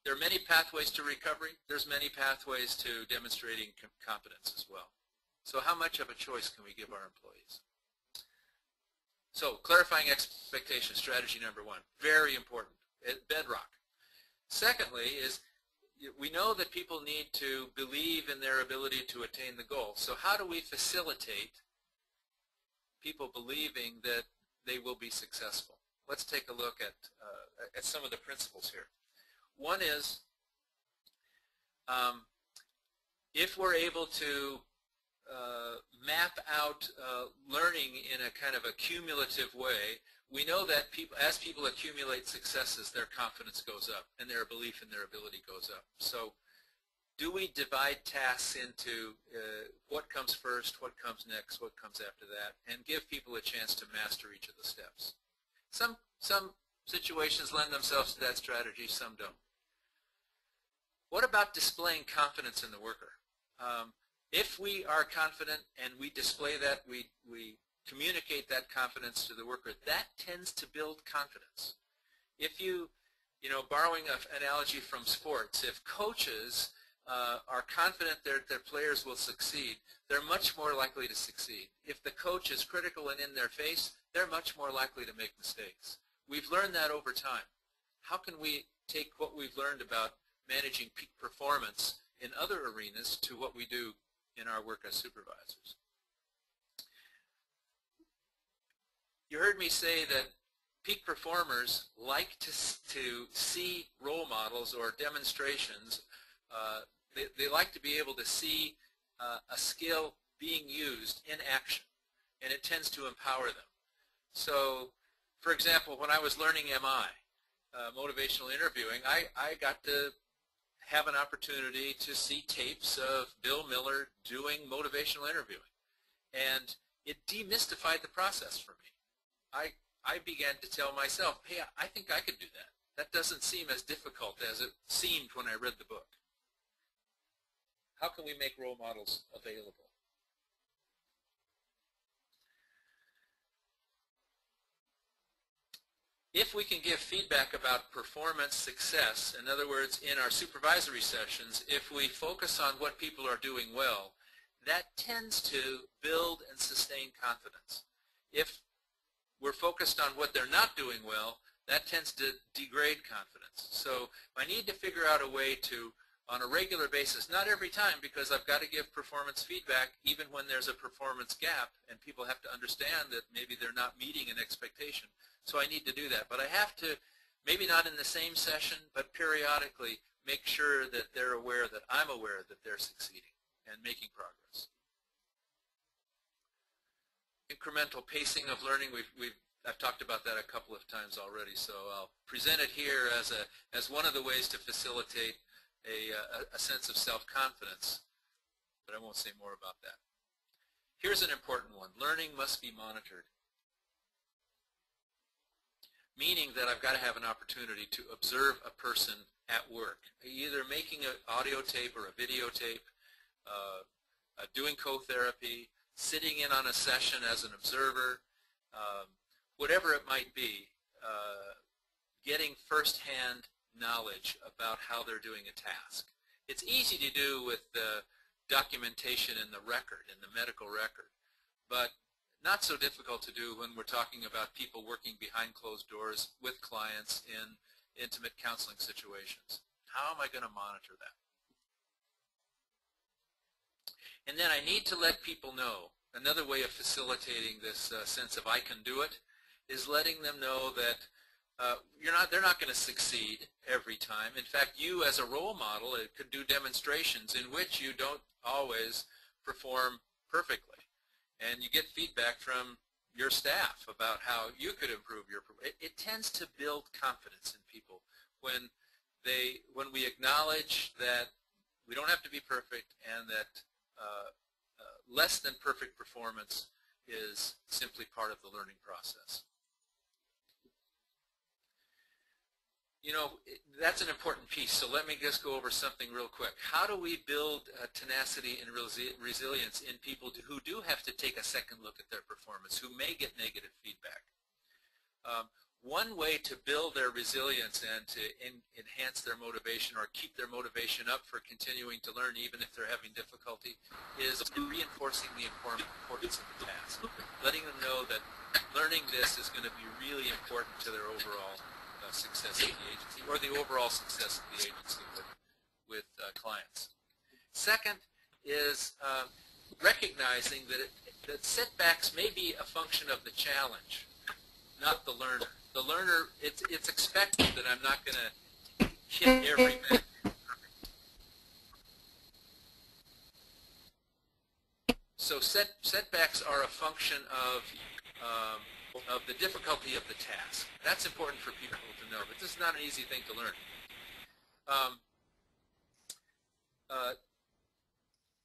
Speaker 3: There are many pathways to recovery. There's many pathways to demonstrating competence as well. So how much of a choice can we give our employees? So clarifying expectations, strategy number 1, very important, bedrock. Secondly is, we know that people need to believe in their ability to attain the goal. So how do we facilitate people believing that they will be successful? Let's take a look at some of the principles here. One is, if we're able to map out learning in a kind of a cumulative way, we know that as people accumulate successes, their confidence goes up and their belief in their ability goes up. So do we divide tasks into what comes first, what comes next, what comes after that, and give people a chance to master each of the steps? Some situations lend themselves to that strategy, some don't. What about displaying confidence in the worker? If we are confident and we display that, we communicate that confidence to the worker, that tends to build confidence. If borrowing an analogy from sports, if coaches are confident their players will succeed, they're much more likely to succeed. If the coach is critical and in their face, they're much more likely to make mistakes. We've learned that over time. How can we take what we've learned about managing peak performance in other arenas to what we do in our work as supervisors? You heard me say that peak performers like to see role models or demonstrations. They like to be able to see a skill being used in action, and it tends to empower them. So, for example, when I was learning MI, motivational interviewing, I got to have an opportunity to see tapes of Bill Miller doing motivational interviewing, and it demystified the process for me. I began to tell myself, hey, I think I could do that. That doesn't seem as difficult as it seemed when I read the book. How can we make role models available? If we can give feedback about performance success, in other words, in our supervisory sessions, if we focus on what people are doing well, that tends to build and sustain confidence. If we're focused on what they're not doing well, that tends to degrade confidence. So I need to figure out a way to, on a regular basis, not every time, because I've got to give performance feedback even when there's a performance gap and people have to understand that maybe they're not meeting an expectation. So I need to do that. But I have to, maybe not in the same session, but periodically make sure that they're aware that I'm aware that they're succeeding and making progress. Incremental pacing of learning, I've talked about that a couple of times already, so I'll present it here as one of the ways to facilitate a sense of self-confidence, but I won't say more about that. Here's an important one. Learning must be monitored, meaning that I've got to have an opportunity to observe a person at work, either making an audio tape or a videotape, doing co-therapy, sitting in on a session as an observer, whatever it might be, getting first-hand knowledge about how they're doing a task. It's easy to do with the documentation in the record, in the medical record, but not so difficult to do when we're talking about people working behind closed doors with clients in intimate counseling situations. How am I going to monitor that? And then I need to let people know, another way of facilitating this sense of I can do it is letting them know that they're not going to succeed every time. In fact, you as a role model could do demonstrations in which you don't always perform perfectly. And you get feedback from your staff about how you could improve your performance. It tends to build confidence in people when we acknowledge that we don't have to be perfect and that less than perfect performance is simply part of the learning process. You know, that's an important piece, so let me just go over something real quick. How do we build tenacity and resilience in people who do have to take a second look at their performance, who may get negative feedback? One way to build their resilience and to enhance their motivation or keep their motivation up for continuing to learn even if they're having difficulty is reinforcing the importance of the task, letting them know that learning this is going to be really important to their overall success of the agency or the overall success of the agency with clients. Second is recognizing that setbacks may be a function of the challenge, not the learner. The learner, it's expected that I'm not going to hit every metric. So setbacks are a function of the difficulty of the task. That's important for people to know, but this is not an easy thing to learn.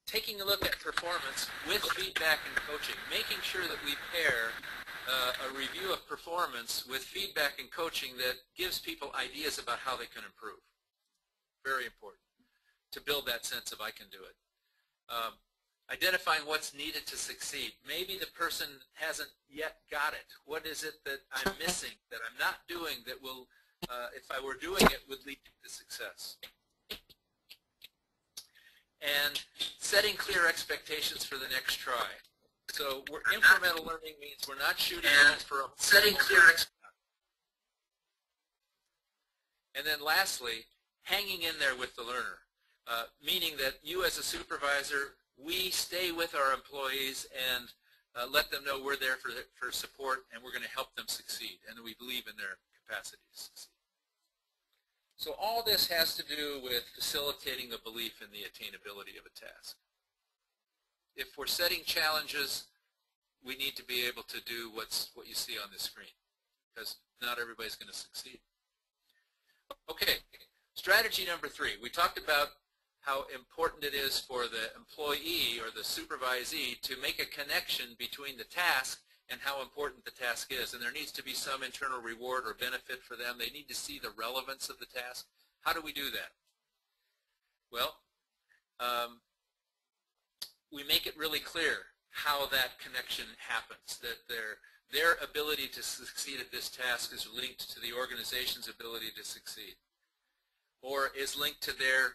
Speaker 3: Taking a look at performance with feedback and coaching, making sure that we pair a review of performance with feedback and coaching that gives people ideas about how they can improve. Very important to build that sense of I can do it. Identifying what's needed to succeed. Maybe the person hasn't yet got it. What is it that I'm missing, that I'm not doing, that will, if I were doing it, would lead to success? And setting clear expectations for the next try. So incremental learning means we're not shooting for a setting clear expectations. And then lastly, hanging in there with the learner, meaning that you as a supervisor, we stay with our employees and let them know we're there for support and we're going to help them succeed and we believe in their capacity to succeed. So all this has to do with facilitating a belief in the attainability of a task. If we're setting challenges, we need to be able to do what you see on the screen, because not everybody's going to succeed. Okay, strategy number 3. We talked about how important it is for the employee or the supervisee to make a connection between the task and how important the task is. And there needs to be some internal reward or benefit for them. They need to see the relevance of the task. How do we do that? Well, we make it really clear how that connection happens, that their ability to succeed at this task is linked to the organization's ability to succeed, or is linked to their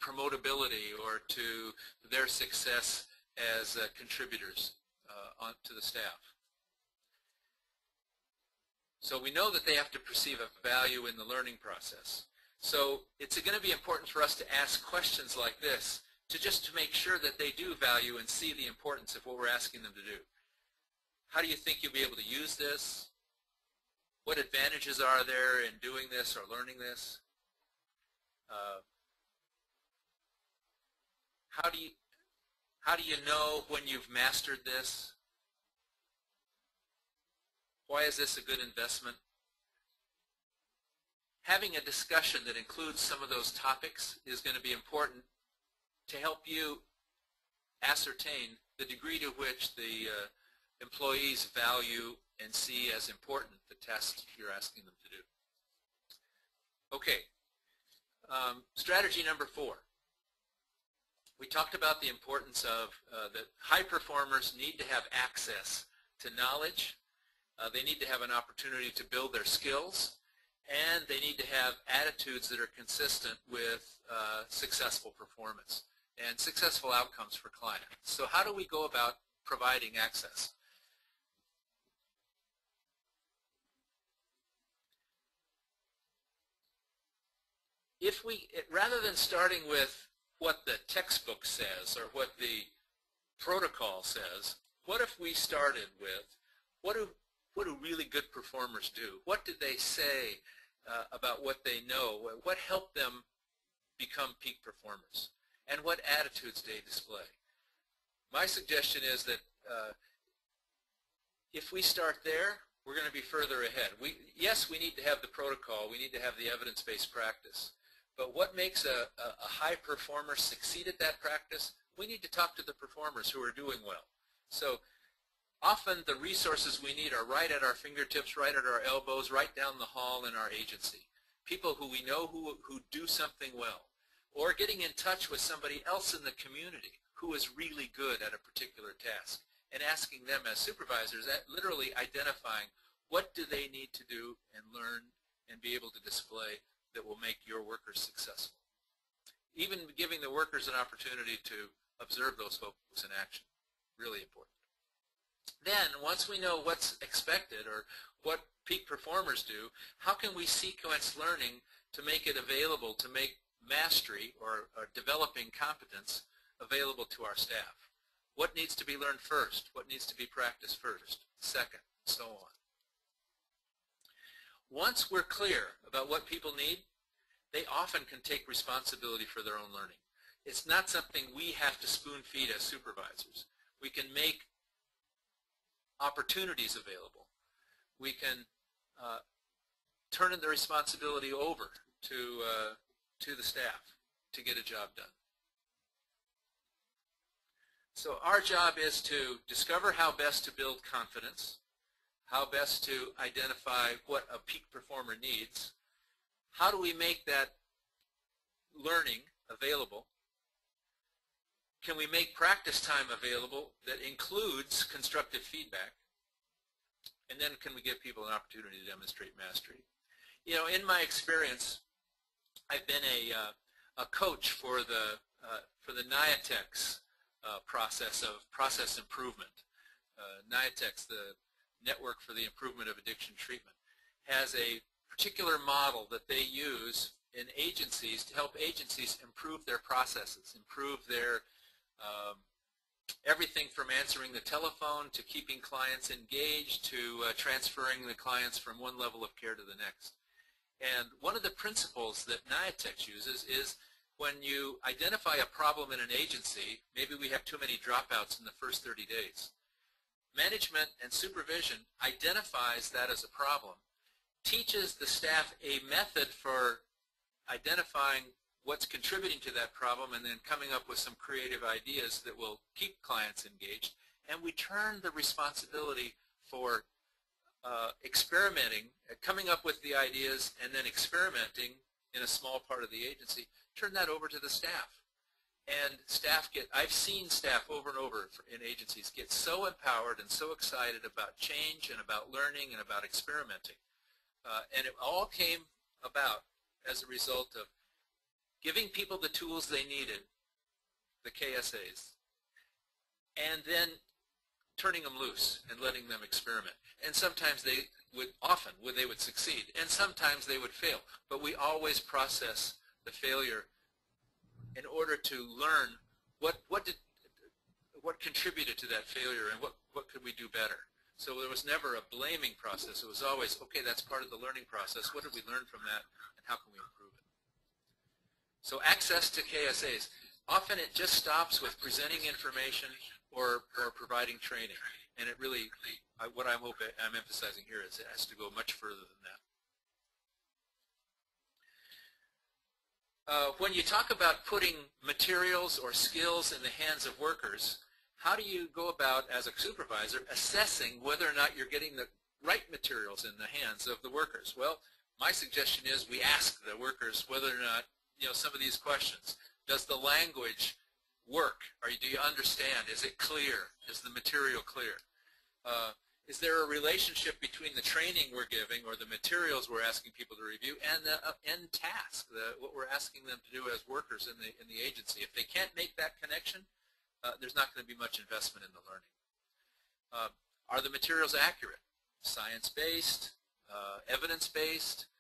Speaker 3: promotability or to their success as contributors to the staff. So we know that they have to perceive a value in the learning process. So it's going to be important for us to ask questions like this to make sure that they do value and see the importance of what we're asking them to do. How do you think you'll be able to use this? What advantages are there in doing this or learning this? How do you know when you've mastered this? Why is this a good investment? Having a discussion that includes some of those topics is going to be important to help you ascertain the degree to which the employees value and see as important the task you're asking them to do. Okay, strategy number 4. We talked about the importance of that high performers need to have access to knowledge. They need to have an opportunity to build their skills, and they need to have attitudes that are consistent with successful performance and successful outcomes for clients. So how do we go about providing access? If we, rather than starting with what the textbook says or what the protocol says, what if we started with what do really good performers do? What did they say about what they know? What helped them become peak performers? And what attitudes they display? My suggestion is that if we start there, we're going to be further ahead. Yes, we need to have the protocol. We need to have the evidence-based practice. But what makes a high performer succeed at that practice? We need to talk to the performers who are doing well. So often the resources we need are right at our fingertips, right at our elbows, right down the hall in our agency. People who we know who do something well. Or getting in touch with somebody else in the community who is really good at a particular task and asking them as supervisors, literally identifying what do they need to do and learn and be able to display that will make your workers successful. Even giving the workers an opportunity to observe those folks in action, really important. Then, once we know what's expected or what peak performers do, how can we sequence learning to make it available, to make mastery or developing competence available to our staff? What needs to be learned first? What needs to be practiced first, second, and so on? Once we're clear about what people need, they often can take responsibility for their own learning. it's not something we have to spoon feed as supervisors. We can make opportunities available. We can turn the responsibility over to the staff to get a job done. So our job is to discover how best to build confidence, how best to identify what a peak performer needs, how do we make that learning available, can we make practice time available that includes constructive feedback, and then can we give people an opportunity to demonstrate mastery. You know, in my experience, I've been a coach for the NIATEX process of process improvement. NIATEX, the Network for the Improvement of Addiction Treatment, has a particular model that they use in agencies to help agencies improve their processes, improve their everything from answering the telephone to keeping clients engaged to transferring the clients from one level of care to the next. And one of the principles that NIATEX uses is when you identify a problem in an agency, maybe we have too many dropouts in the first 30 days. Management and supervision identifies that as a problem, teaches the staff a method for identifying what's contributing to that problem and then coming up with some creative ideas that will keep clients engaged, and we turn the responsibility for experimenting, coming up with the ideas and then experimenting in a small part of the agency, turn that over to the staff. And staff I've seen staff over and over in agencies get so empowered and so excited about change and about learning and about experimenting. And it all came about as a result of giving people the tools they needed, the KSAs, and then turning them loose and letting them experiment. And sometimes they would succeed, and sometimes they would fail. But we always process the failure in order to learn what contributed to that failure and what could we do better. So there was never a blaming process. It was always, okay, that's part of the learning process. What did we learn from that, and how can we improve it? So access to KSAs. Often it just stops with presenting information or providing training. And it really, what I'm emphasizing here is it has to go much further than that. When you talk about putting materials or skills in the hands of workers, how do you go about, as a supervisor, assessing whether or not you're getting the right materials in the hands of the workers? Well, my suggestion is we ask the workers whether or not, some of these questions. Does the language work? Do you understand? Is it clear? Is the material clear? Is there a relationship between the training we're giving or the materials we're asking people to review and the end task, what we're asking them to do as workers in the agency? If they can't make that connection, there's not going to be much investment in the learning. Are the materials accurate? Science-based? Evidence-based?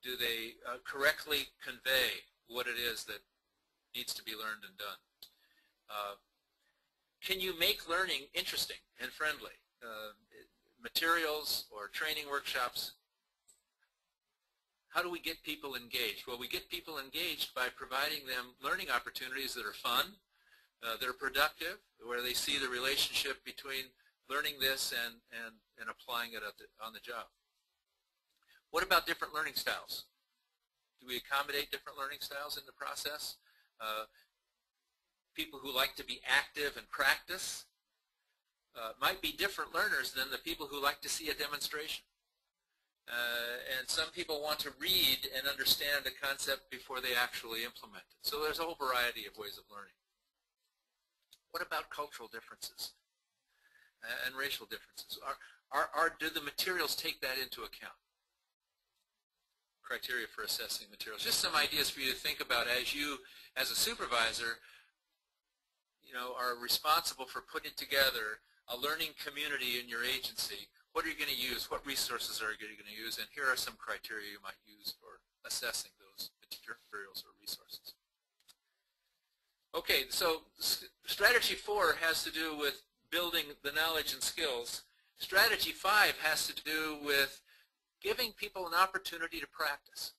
Speaker 3: Do they correctly convey what it is that needs to be learned and done? Can you make learning interesting and friendly? Materials or training workshops, how do we get people engaged? Well, we get people engaged by providing them learning opportunities that are fun, that are productive, where they see the relationship between learning this and applying it on the job. What about different learning styles? Do we accommodate different learning styles in the process? People who like to be active and practice might be different learners than the people who like to see a demonstration. And some people want to read and understand a concept before they actually implement it. So there's a whole variety of ways of learning. What about cultural differences and racial differences? Do the materials take that into account? Criteria for assessing materials. Just some ideas for you to think about as you, as a supervisor, are responsible for putting together a learning community in your agency. What are you going to use? What resources are you going to use? And here are some criteria you might use for assessing those materials or resources. Okay, so strategy 4 has to do with building the knowledge and skills. Strategy 5 has to do with giving people an opportunity to practice.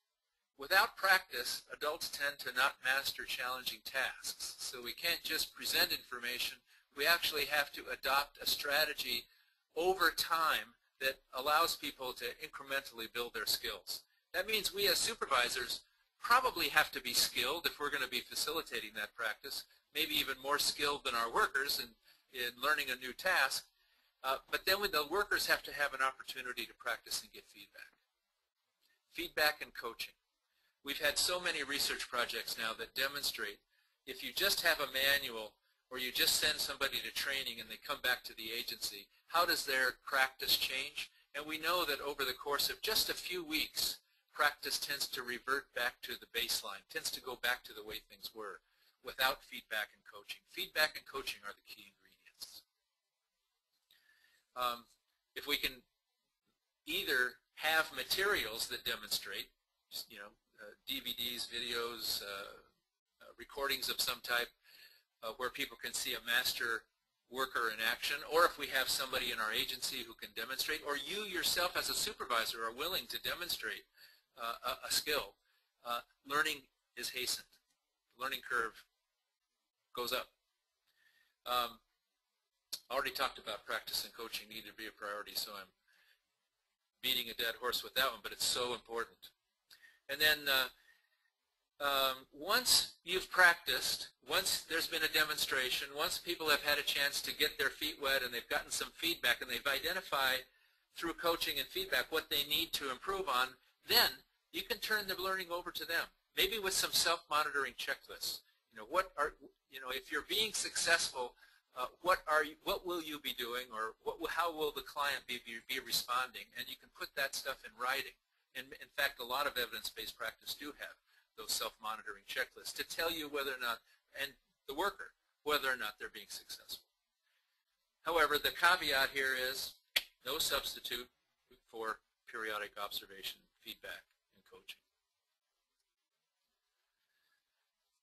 Speaker 3: without practice, adults tend to not master challenging tasks. So we can't just present information. We actually have to adopt a strategy over time that allows people to incrementally build their skills. That means we as supervisors probably have to be skilled if we're going to be facilitating that practice, maybe even more skilled than our workers in learning a new task. But then when the workers have to have an opportunity to practice and get feedback. Feedback and coaching. We've had so many research projects now that demonstrate if you just have a manual or you just send somebody to training and they come back to the agency, how does their practice change? And we know that over the course of just a few weeks, practice tends to revert back to the baseline, tends to go back to the way things were without feedback and coaching. Feedback and coaching are the key ingredients. If we can either have materials that demonstrate, DVDs, videos, recordings of some type where people can see a master worker in action, or if we have somebody in our agency who can demonstrate, or you yourself as a supervisor are willing to demonstrate a skill, learning is hastened. The learning curve goes up. I already talked about practice and coaching need to be a priority, so I'm beating a dead horse with that one, but it's so important. And then once you've practiced, once there's been a demonstration, once people have had a chance to get their feet wet and they've gotten some feedback and they've identified through coaching and feedback what they need to improve on, then you can turn the learning over to them, maybe with some self-monitoring checklists. If you're being successful, what will you be doing, or how will the client be responding? And you can put that stuff in writing. And in fact, a lot of evidence-based practice do have those self-monitoring checklists to tell you whether or not, and the worker, whether or not they're being successful. However, the caveat here is no substitute for periodic observation, feedback, and coaching.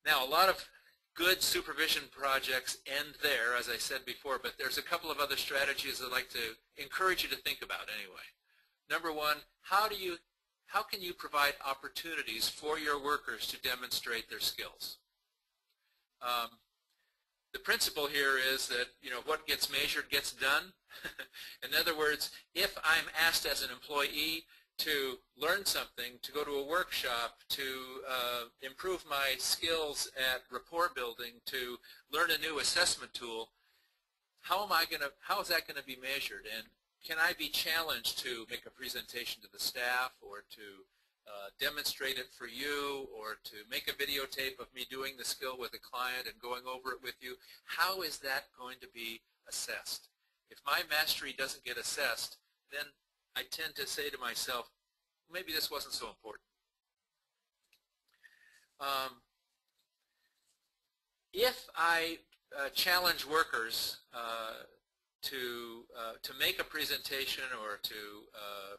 Speaker 3: Now, a lot of good supervision projects end there, as I said before, but there's a couple of other strategies I'd like to encourage you to think about anyway. Number one, how can you provide opportunities for your workers to demonstrate their skills? The principle here is that what gets measured gets done. In other words, if I'm asked as an employee to learn something, to go to a workshop, to improve my skills at rapport building, to learn a new assessment tool, how is that going to be measured? And can I be challenged to make a presentation to the staff, or to demonstrate it for you, or to make a videotape of me doing the skill with a client and going over it with you? How is that going to be assessed? If my mastery doesn't get assessed, then I tend to say to myself, maybe this wasn't so important. If I challenge workers to make a presentation or to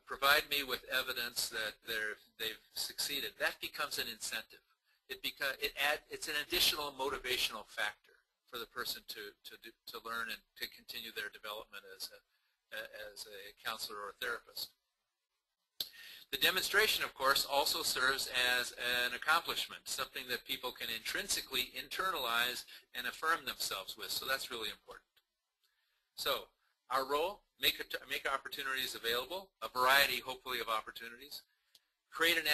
Speaker 3: provide me with evidence that they've succeeded, that becomes an incentive. It's an additional motivational factor for the person to learn and to continue their development as a counselor or a therapist. The demonstration, of course, also serves as an accomplishment, something that people can intrinsically internalize and affirm themselves with, so that's really important. So our role, make opportunities available, a variety, hopefully, of opportunities. Create an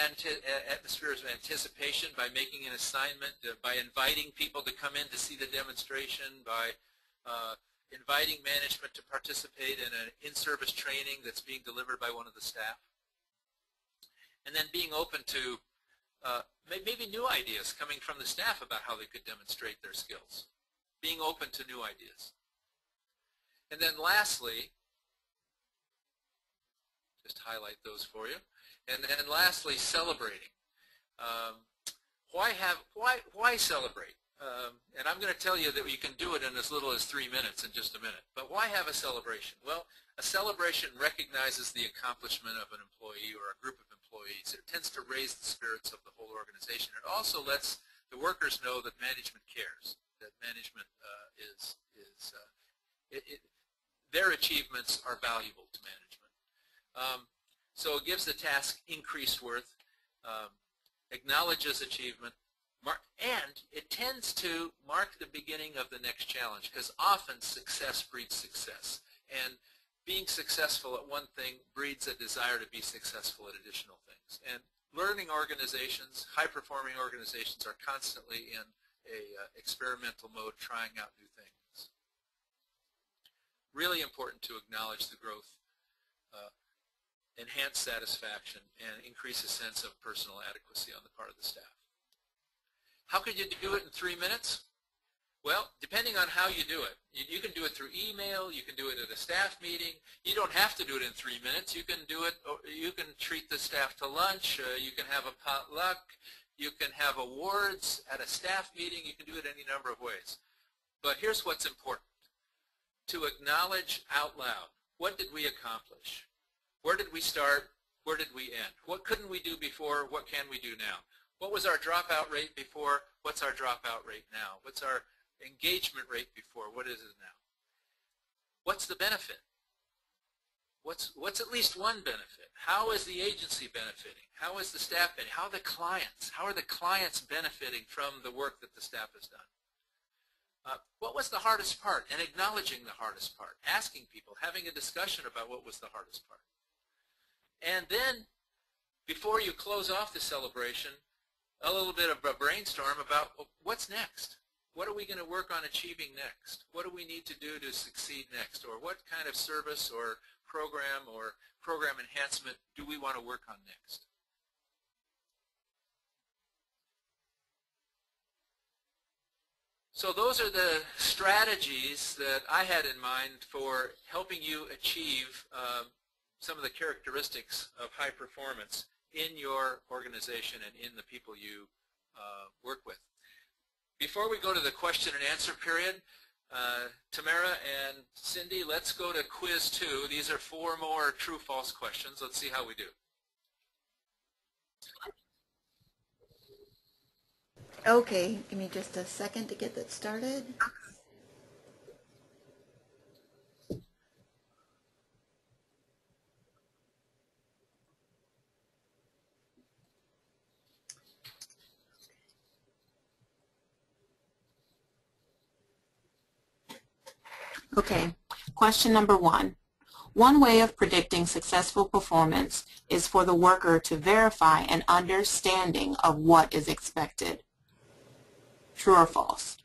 Speaker 3: atmosphere of anticipation by making an assignment, by inviting people to come in to see the demonstration, by inviting management to participate in an in-service training that's being delivered by one of the staff. And then being open to maybe new ideas coming from the staff about how they could demonstrate their skills. Being open to new ideas. And then lastly, just highlight those for you. And then lastly, celebrating. Why celebrate? And I'm going to tell you that you can do it in as little as 3 minutes in just a minute. But why have a celebration? Well, a celebration recognizes the accomplishment of an employee or a group of employees. It tends to raise the spirits of the whole organization. It also lets the workers know that management cares, that management their achievements are valuable to management. So it gives the task increased worth. acknowledges achievement, and it tends to mark the beginning of the next challenge, because often success breeds success. And being successful at one thing breeds a desire to be successful at additional things. And learning organizations, high-performing organizations, are constantly in a experimental mode, trying out new things. Really important to acknowledge the growth, enhance satisfaction, and increase a sense of personal adequacy on the part of the staff. How could you do it in 3 minutes? Well, depending on how you do it. You can do it through email, you can do it at a staff meeting. You don't have to do it in 3 minutes. You can do it, you can treat the staff to lunch, you can have a potluck, you can have awards at a staff meeting, you can do it any number of ways. But here's what's important. To acknowledge out loud, what did we accomplish? Where did we start? Where did we end? What couldn't we do before? What can we do now? What was our dropout rate before? What's our dropout rate now? What's our engagement rate before? What is it now? What's the benefit? What's at least one benefit? How is the agency benefiting? How is the staff benefiting? How are the clients? How are the clients benefiting from the work that the staff has done? What was the hardest part? And acknowledging the hardest part. Asking people, having a discussion about what was the hardest part. And then, before you close off the celebration, a little bit of a brainstorm about what's next. What are we going to work on achieving next? What do we need to do to succeed next? Or what kind of service or program enhancement do we want to work on next? So those are the strategies that I had in mind for helping you achieve some of the characteristics of high performance in your organization and in the people you work with. Before we go to the question and answer period, Tamara and Cindy, let's go to quiz 2. These are 4 more true-false questions. Let's see how we do.
Speaker 4: Okay, give me just a second to get that started.
Speaker 2: Okay, question number 1. One way of predicting successful performance is for the worker to verify an understanding of what is expected. True or false?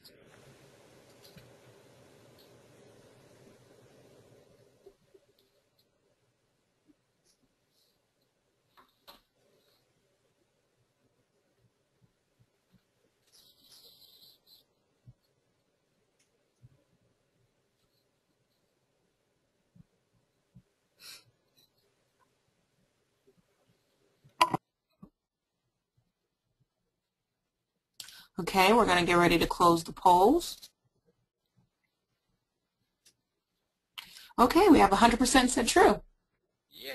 Speaker 2: Okay, we're going to get ready to close the polls. Okay, we have 100% said true.
Speaker 3: Yay!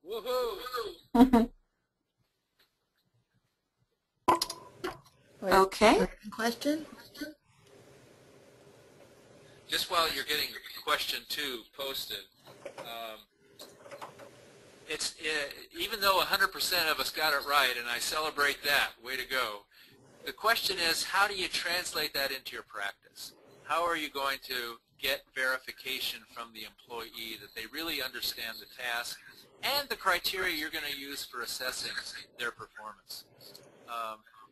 Speaker 3: Woohoo!
Speaker 2: Okay.
Speaker 4: Question?
Speaker 3: Just while you're getting question 2 posted, even though 100% of us got it right, and I celebrate that, way to go, the question is, how do you translate that into your practice? How are you going to get verification from the employee that they really understand the task and the criteria you're going to use for assessing their performance?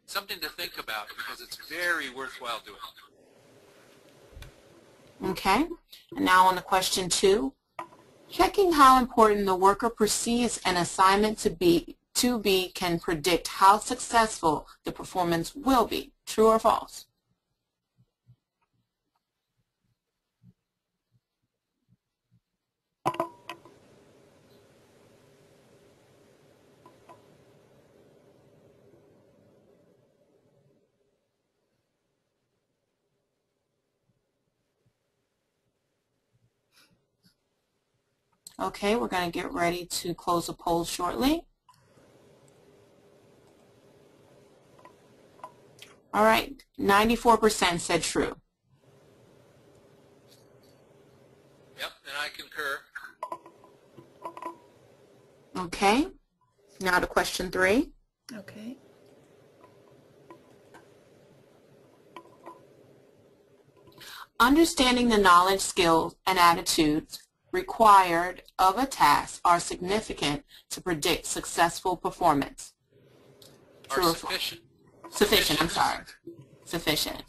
Speaker 3: Something to think about, because it's very worthwhile doing.
Speaker 2: Okay, and now on to question 2. Checking how important the worker perceives an assignment to be can predict how successful the performance will be. True or false? Okay, we're going to get ready to close the poll shortly. All right, 94% said true.
Speaker 3: Yep, and I concur.
Speaker 2: Okay, now to question 3.
Speaker 4: Okay.
Speaker 2: Understanding the knowledge, skills, and attitudes required of a task are significant to predict successful performance.
Speaker 3: Are
Speaker 2: True or false?
Speaker 3: sufficient.
Speaker 2: Sufficient, I'm sorry. Sufficient.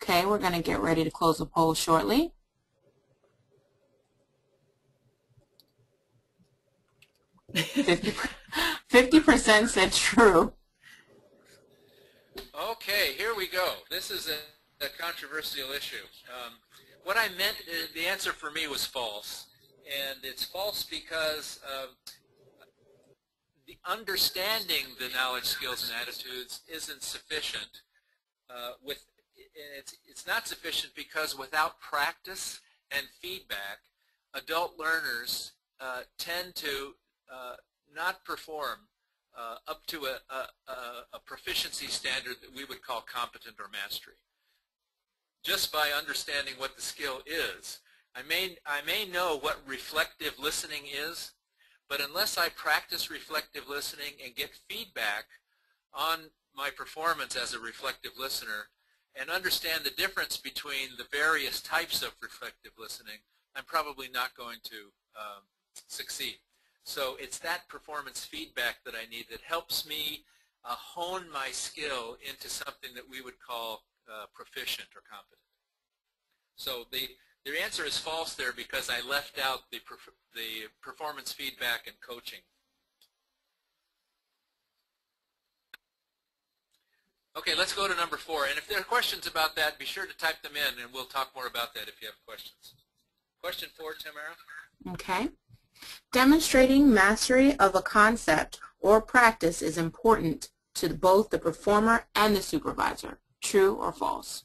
Speaker 2: Okay, we're going to get ready to close the poll shortly. 50% said true.
Speaker 3: Okay, here we go. This is a controversial issue. What I meant, the answer for me was false. And it's false because the understanding the knowledge, skills, and attitudes isn't sufficient. It's not sufficient because without practice and feedback, adult learners tend to not perform up to a proficiency standard that we would call competent or mastery. Just by understanding what the skill is, I may know what reflective listening is, but unless I practice reflective listening and get feedback on my performance as a reflective listener and understand the difference between the various types of reflective listening, I'm probably not going to succeed. So it's that performance feedback that I need that helps me hone my skill into something that we would call proficient or competent. So the answer is false there because I left out the performance feedback and coaching. Okay, let's go to number 4. And if there are questions about that, be sure to type them in, and we'll talk more about that if you have questions. Question 4, Tamara.
Speaker 2: Okay. Demonstrating mastery of a concept or practice is important to both the performer and the supervisor. True or false?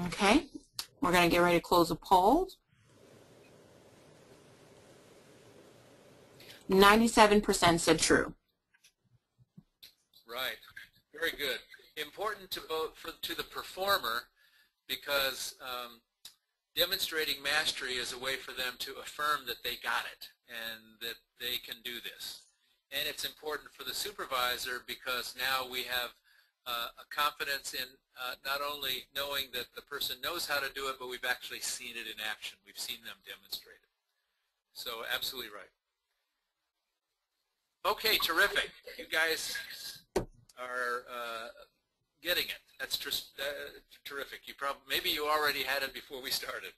Speaker 2: Okay, we're going to get ready to close the poll. 97% said true.
Speaker 3: Right. Very good. Important to both to the performer because demonstrating mastery is a way for them to affirm that they got it and that they can do this. And it's important for the supervisor because now we have a confidence in not only knowing that the person knows how to do it, but we've actually seen it in action. We've seen them demonstrate it. So absolutely right. Okay, terrific. You guys are getting it. That's just terrific. Maybe you already had it before we started.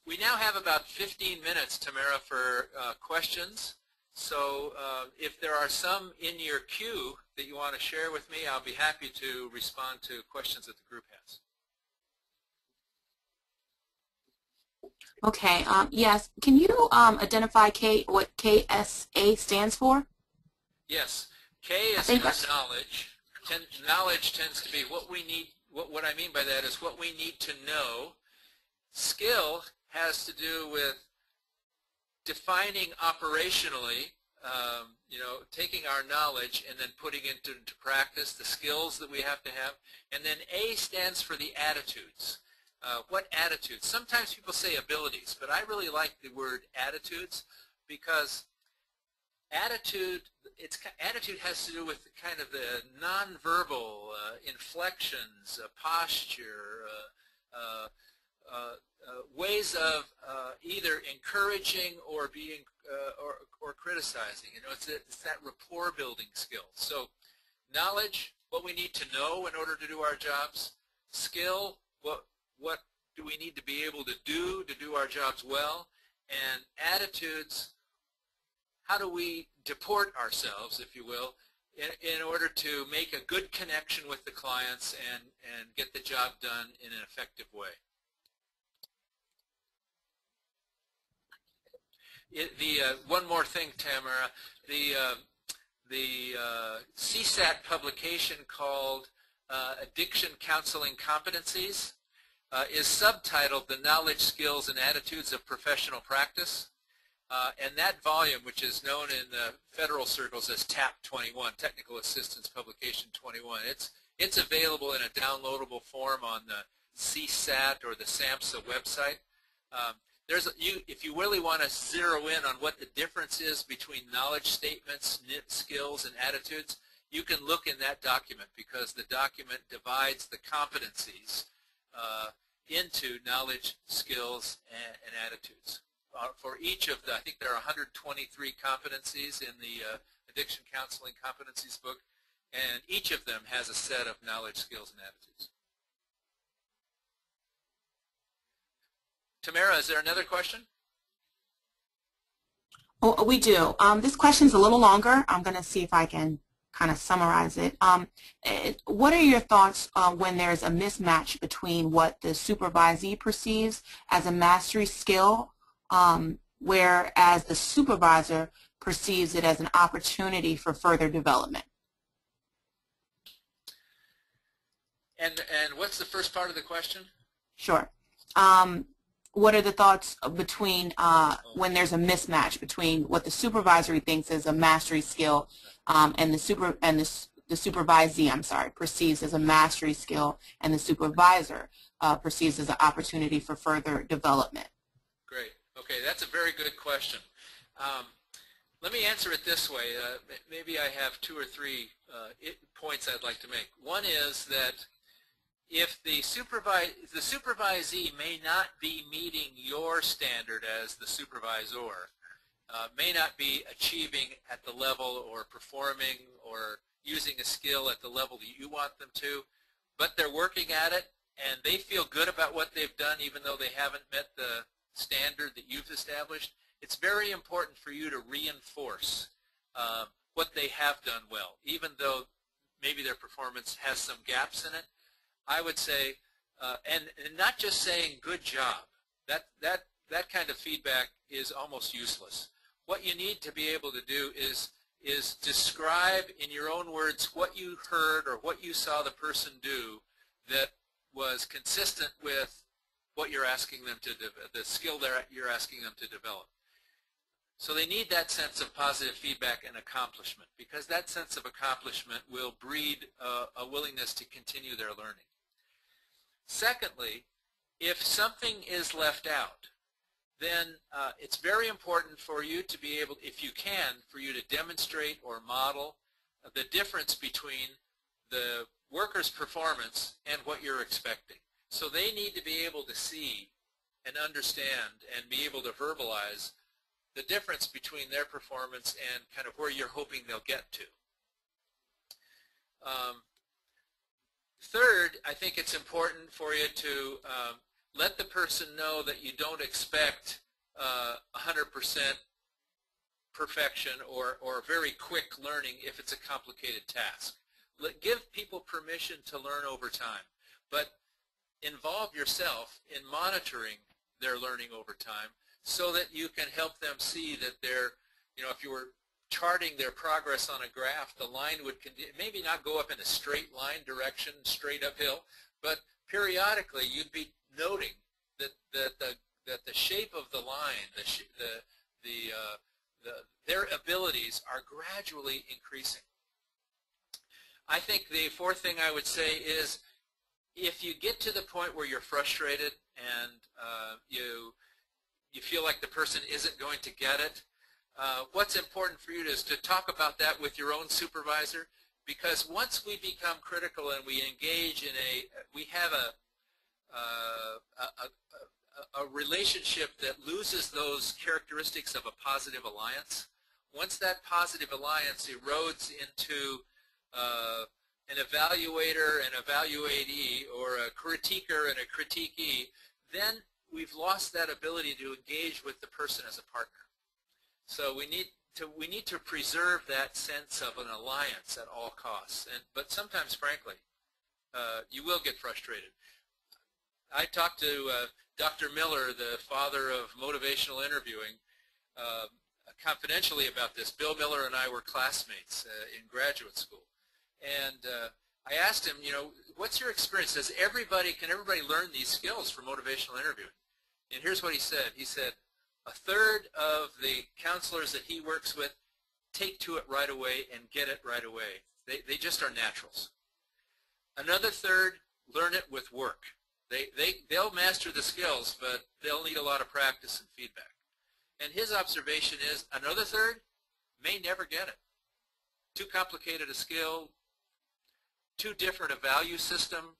Speaker 3: We now have about 15 minutes, Tamara, for questions. So if there are some in your queue that you want to share with me, I'll be happy to respond to questions that the group has.
Speaker 2: Okay, yes. Can you identify what KSA stands for?
Speaker 3: Yes. K is for knowledge. Knowledge tends to be what we need. What I mean by that is what we need to know. Skill has to do with defining operationally, taking our knowledge and then putting it into practice, the skills that we have to have. And then A stands for the attitudes. What attitudes? Sometimes people say abilities, but I really like the word attitudes because attitude has to do with kind of the nonverbal inflections, posture, ways of either encouraging or being or criticizing. It's that rapport building skill. So knowledge, what we need to know in order to do our jobs. Skill, what do we need to be able to do our jobs well. And attitudes, how do we deport ourselves, if you will, in order to make a good connection with the clients and get the job done in an effective way. One more thing, Tamara, the CSAT publication called Addiction Counseling Competencies is subtitled The Knowledge, Skills, and Attitudes of Professional Practice. And that volume, which is known in the federal circles as TAP 21, Technical Assistance Publication 21, it's available in a downloadable form on the CSAT or the SAMHSA website. If you really want to zero in on what the difference is between knowledge statements, skills, and attitudes, you can look in that document, because the document divides the competencies into knowledge, skills, and attitudes. For each of the, I think there are 123 competencies in the Addiction Counseling Competencies book, and each of them has a set of knowledge, skills, and attitudes. Tamara, is there another question?
Speaker 2: Oh, we do. This question's a little longer. I'm going to see if I can kind of summarize it. What are your thoughts when there's a mismatch between what the supervisee perceives as a mastery skill, whereas the supervisor perceives it as an opportunity for further development?
Speaker 3: And what's the first part of the question?
Speaker 2: Sure. What are the thoughts between when there's a mismatch between what the supervisory thinks is a mastery skill and the supervisee, perceives as a mastery skill, and the supervisor perceives as an opportunity for further development?
Speaker 3: Great. Okay, that's a very good question. Let me answer it this way. Maybe I have two or three points I'd like to make. One is that if the supervisee may not be meeting your standard as the supervisor, may not be achieving at the level or performing or using a skill at the level that you want them to, but they're working at it and they feel good about what they've done even though they haven't met the standard that you've established, it's very important for you to reinforce what they have done well, even though maybe their performance has some gaps in it. I would say, and not just saying good job. That kind of feedback is almost useless. What you need to be able to do is describe in your own words what you heard or what you saw the person do that was consistent with what you're asking them to do, the skill that you're asking them to develop. So they need that sense of positive feedback and accomplishment, because that sense of accomplishment will breed a willingness to continue their learning. Secondly, if something is left out, then it's very important for you to be able, if you can, for you to demonstrate or model the difference between the worker's performance and what you're expecting. So they need to be able to see and understand and be able to verbalize the difference between their performance and kind of where you're hoping they'll get to. Third, I think it's important for you to let the person know that you don't expect 100% perfection or very quick learning if it's a complicated task. Give people permission to learn over time, but involve yourself in monitoring their learning over time so that you can help them see that they're, if you were charting their progress on a graph, the line would maybe not go up in a straight line direction, straight uphill, but periodically you'd be noting that the shape of the line, their abilities are gradually increasing. I think the fourth thing I would say is, if you get to the point where you're frustrated and you feel like the person isn't going to get it, what's important for you is to talk about that with your own supervisor, because once we become critical and we engage in we have a relationship that loses those characteristics of a positive alliance. Once that positive alliance erodes into an evaluator and evaluatee, or a critiquer and a critiquee, then we've lost that ability to engage with the person as a partner. So we need we need to preserve that sense of an alliance at all costs. But sometimes, frankly, you will get frustrated. I talked to Dr. Miller, the father of motivational interviewing, confidentially about this. Bill Miller and I were classmates in graduate school. And I asked him, what's your experience? Can everybody learn these skills for motivational interviewing? And here's what he said. He said, a third of the counselors that he works with take to it right away and get it right away. They just are naturals. Another third learn it with work. They'll master the skills, but they'll need a lot of practice and feedback. And his observation is another third may never get it. Too complicated a skill, too different a value system,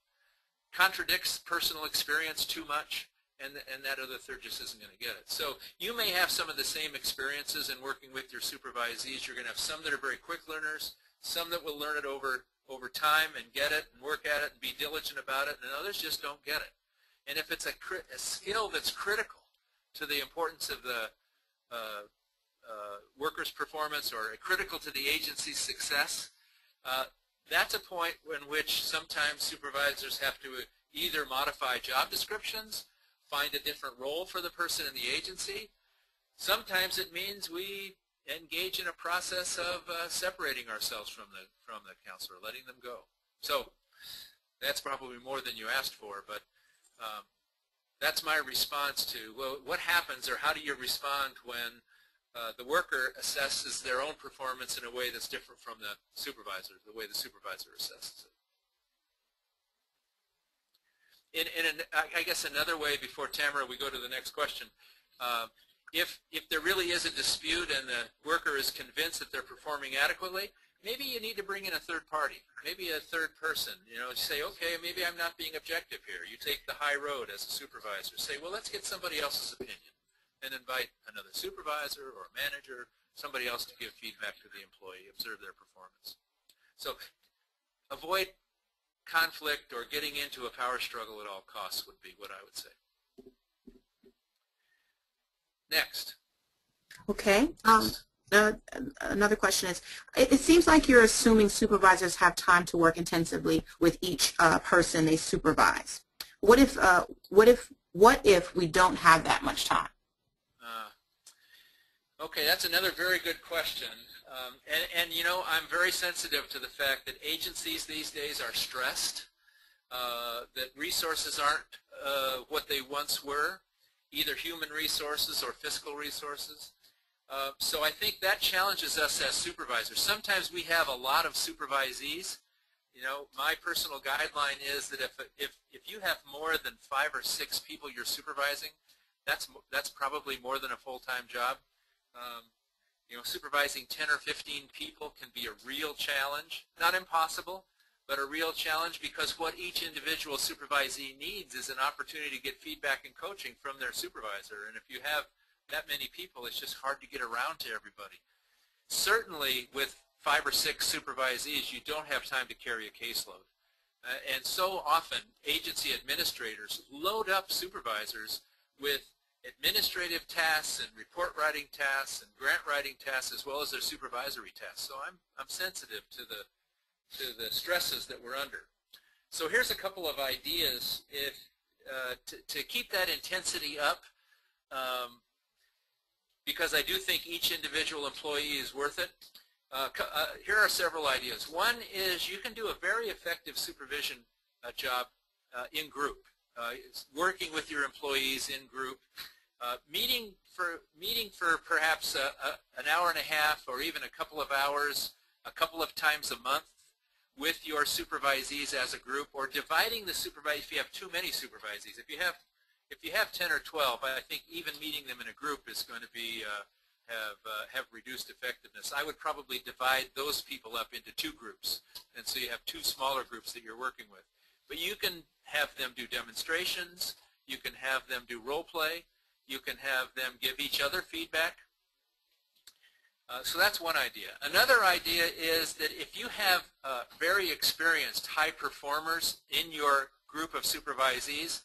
Speaker 3: contradicts personal experience too much, and that other third just isn't going to get it. So you may have some of the same experiences in working with your supervisees. You're going to have some that are very quick learners, some that will learn it over time and get it and work at it and be diligent about it, and others just don't get it. And if it's a skill that's critical to the importance of the worker's performance or critical to the agency's success, that's a point in which sometimes supervisors have to either modify job descriptions, find a different role for the person in the agency. Sometimes it means we engage in a process of separating ourselves from the counselor, letting them go. So that's probably more than you asked for, but that's my response to, well, what happens or how do you respond when the worker assesses their own performance in a way that's different from the supervisor, the way the supervisor assesses it. I guess another way, before Tamara we go to the next question, if there really is a dispute and the worker is convinced that they're performing adequately, maybe you need to bring in a third party, maybe a third person. Say, okay, maybe I'm not being objective here. You take the high road as a supervisor. Say, well, let's get somebody else's opinion, and invite another supervisor or a manager, somebody else to give feedback to the employee, observe their performance. So avoid conflict or getting into a power struggle at all costs would be what I would say. Next.
Speaker 2: Okay. Another question is, it seems like you're assuming supervisors have time to work intensively with each person they supervise. What if we don't have that much time?
Speaker 3: Okay, that's another very good question. I'm very sensitive to the fact that agencies these days are stressed, that resources aren't what they once were, either human resources or fiscal resources. So I think that challenges us as supervisors. Sometimes we have a lot of supervisees. My personal guideline is that if you have more than 5 or 6 people you're supervising, that's probably more than a full-time job. Supervising 10 or 15 people can be a real challenge, not impossible, but a real challenge, because what each individual supervisee needs is an opportunity to get feedback and coaching from their supervisor. And if you have that many people, it's just hard to get around to everybody. Certainly with 5 or 6 supervisees, you don't have time to carry a caseload. And so often agency administrators load up supervisors with administrative tasks and report writing tasks and grant writing tasks, as well as their supervisory tasks. So I'm sensitive to the stresses that we're under. So here's a couple of ideas to keep that intensity up, because I do think each individual employee is worth it. Here are several ideas. One is you can do a very effective supervision job in group, working with your employees in group, meeting for perhaps an hour and a half or even a couple of hours, a couple of times a month with your supervisees as a group, or dividing the supervise if you have too many supervisees. If you have 10 or 12, I think even meeting them in a group is going to be have reduced effectiveness. I would probably divide those people up into 2 groups, and so you have 2 smaller groups that you're working with. But you can have them do demonstrations, you can have them do role play, you can have them give each other feedback. So that's one idea. Another idea is that if you have very experienced high performers in your group of supervisees,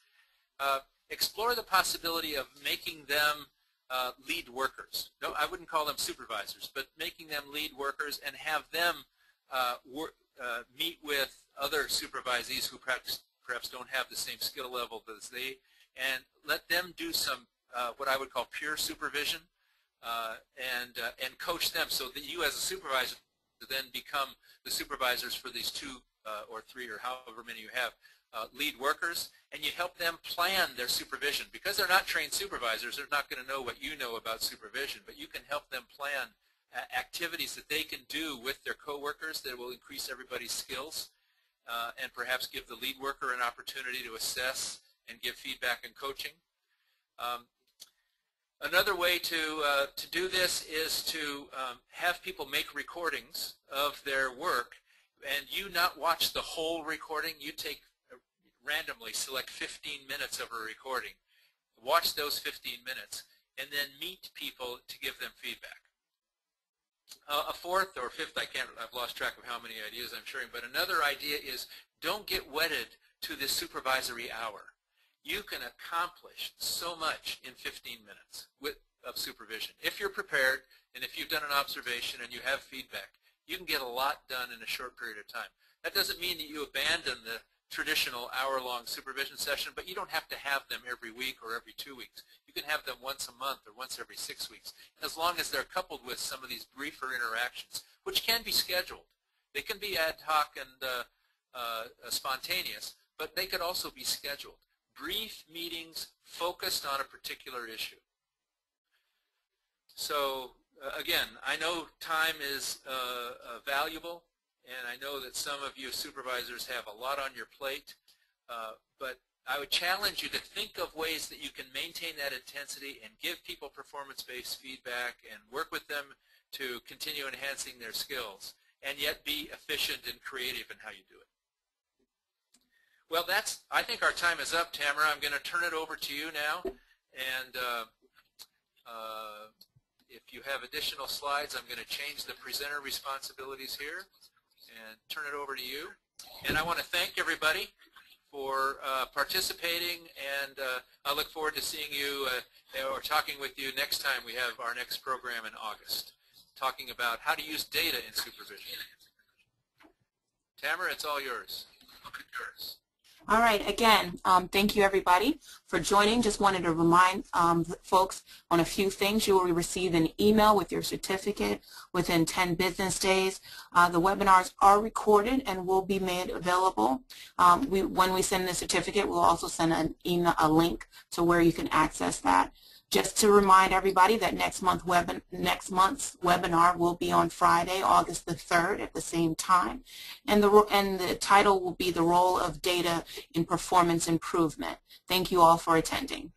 Speaker 3: explore the possibility of making them lead workers. No, I wouldn't call them supervisors, but making them lead workers and have them meet with other supervisees who perhaps don't have the same skill level as they, and let them do some what I would call peer supervision, and coach them so that you as a supervisor then become the supervisors for these 2 or 3 or however many you have lead workers, and you help them plan their supervision. Because they're not trained supervisors, they're not going to know what you know about supervision, but you can help them plan activities that they can do with their coworkers that will increase everybody's skills, and perhaps give the lead worker an opportunity to assess and give feedback and coaching. Another way to do this is to have people make recordings of their work, and you not watch the whole recording. You take randomly select 15 minutes of a recording, watch those 15 minutes, and then meet people to give them feedback. A 4th or 5th, I've lost track of how many ideas I'm sharing, but another idea is don't get wedded to this supervisory hour. You can accomplish so much in 15 minutes of supervision. If you're prepared, and if you've done an observation and you have feedback, you can get a lot done in a short period of time. That doesn't mean that you abandon the traditional hour-long supervision session, but you don't have to have them every week or every 2 weeks. You can have them once a month or once every 6 weeks, as long as they're coupled with some of these briefer interactions, which can be scheduled. They can be ad hoc and spontaneous, but they could also be scheduled. Brief meetings focused on a particular issue. So again, I know time is valuable, and I know that some of you supervisors have a lot on your plate, but I would challenge you to think of ways that you can maintain that intensity and give people performance-based feedback and work with them to continue enhancing their skills, and yet be efficient and creative in how you do it. Well, I think our time is up, Tamara. I'm going to turn it over to you now, and if you have additional slides, I'm going to change the presenter responsibilities here and turn it over to you. And I want to thank everybody for participating, and I look forward to seeing you or talking with you next time we have our next program in August, talking about how to use data in supervision. Tamara, it's all yours.
Speaker 2: All right, again, thank you everybody for joining. Just wanted to remind folks on a few things. You will receive an email with your certificate within 10 business days. The webinars are recorded and will be made available. When we send the certificate, we'll also send an email, a link to where you can access that. Just to remind everybody that next month's webinar will be on Friday, August the 3rd at the same time. And the title will be The Role of Data in Performance Improvement. Thank you all for attending.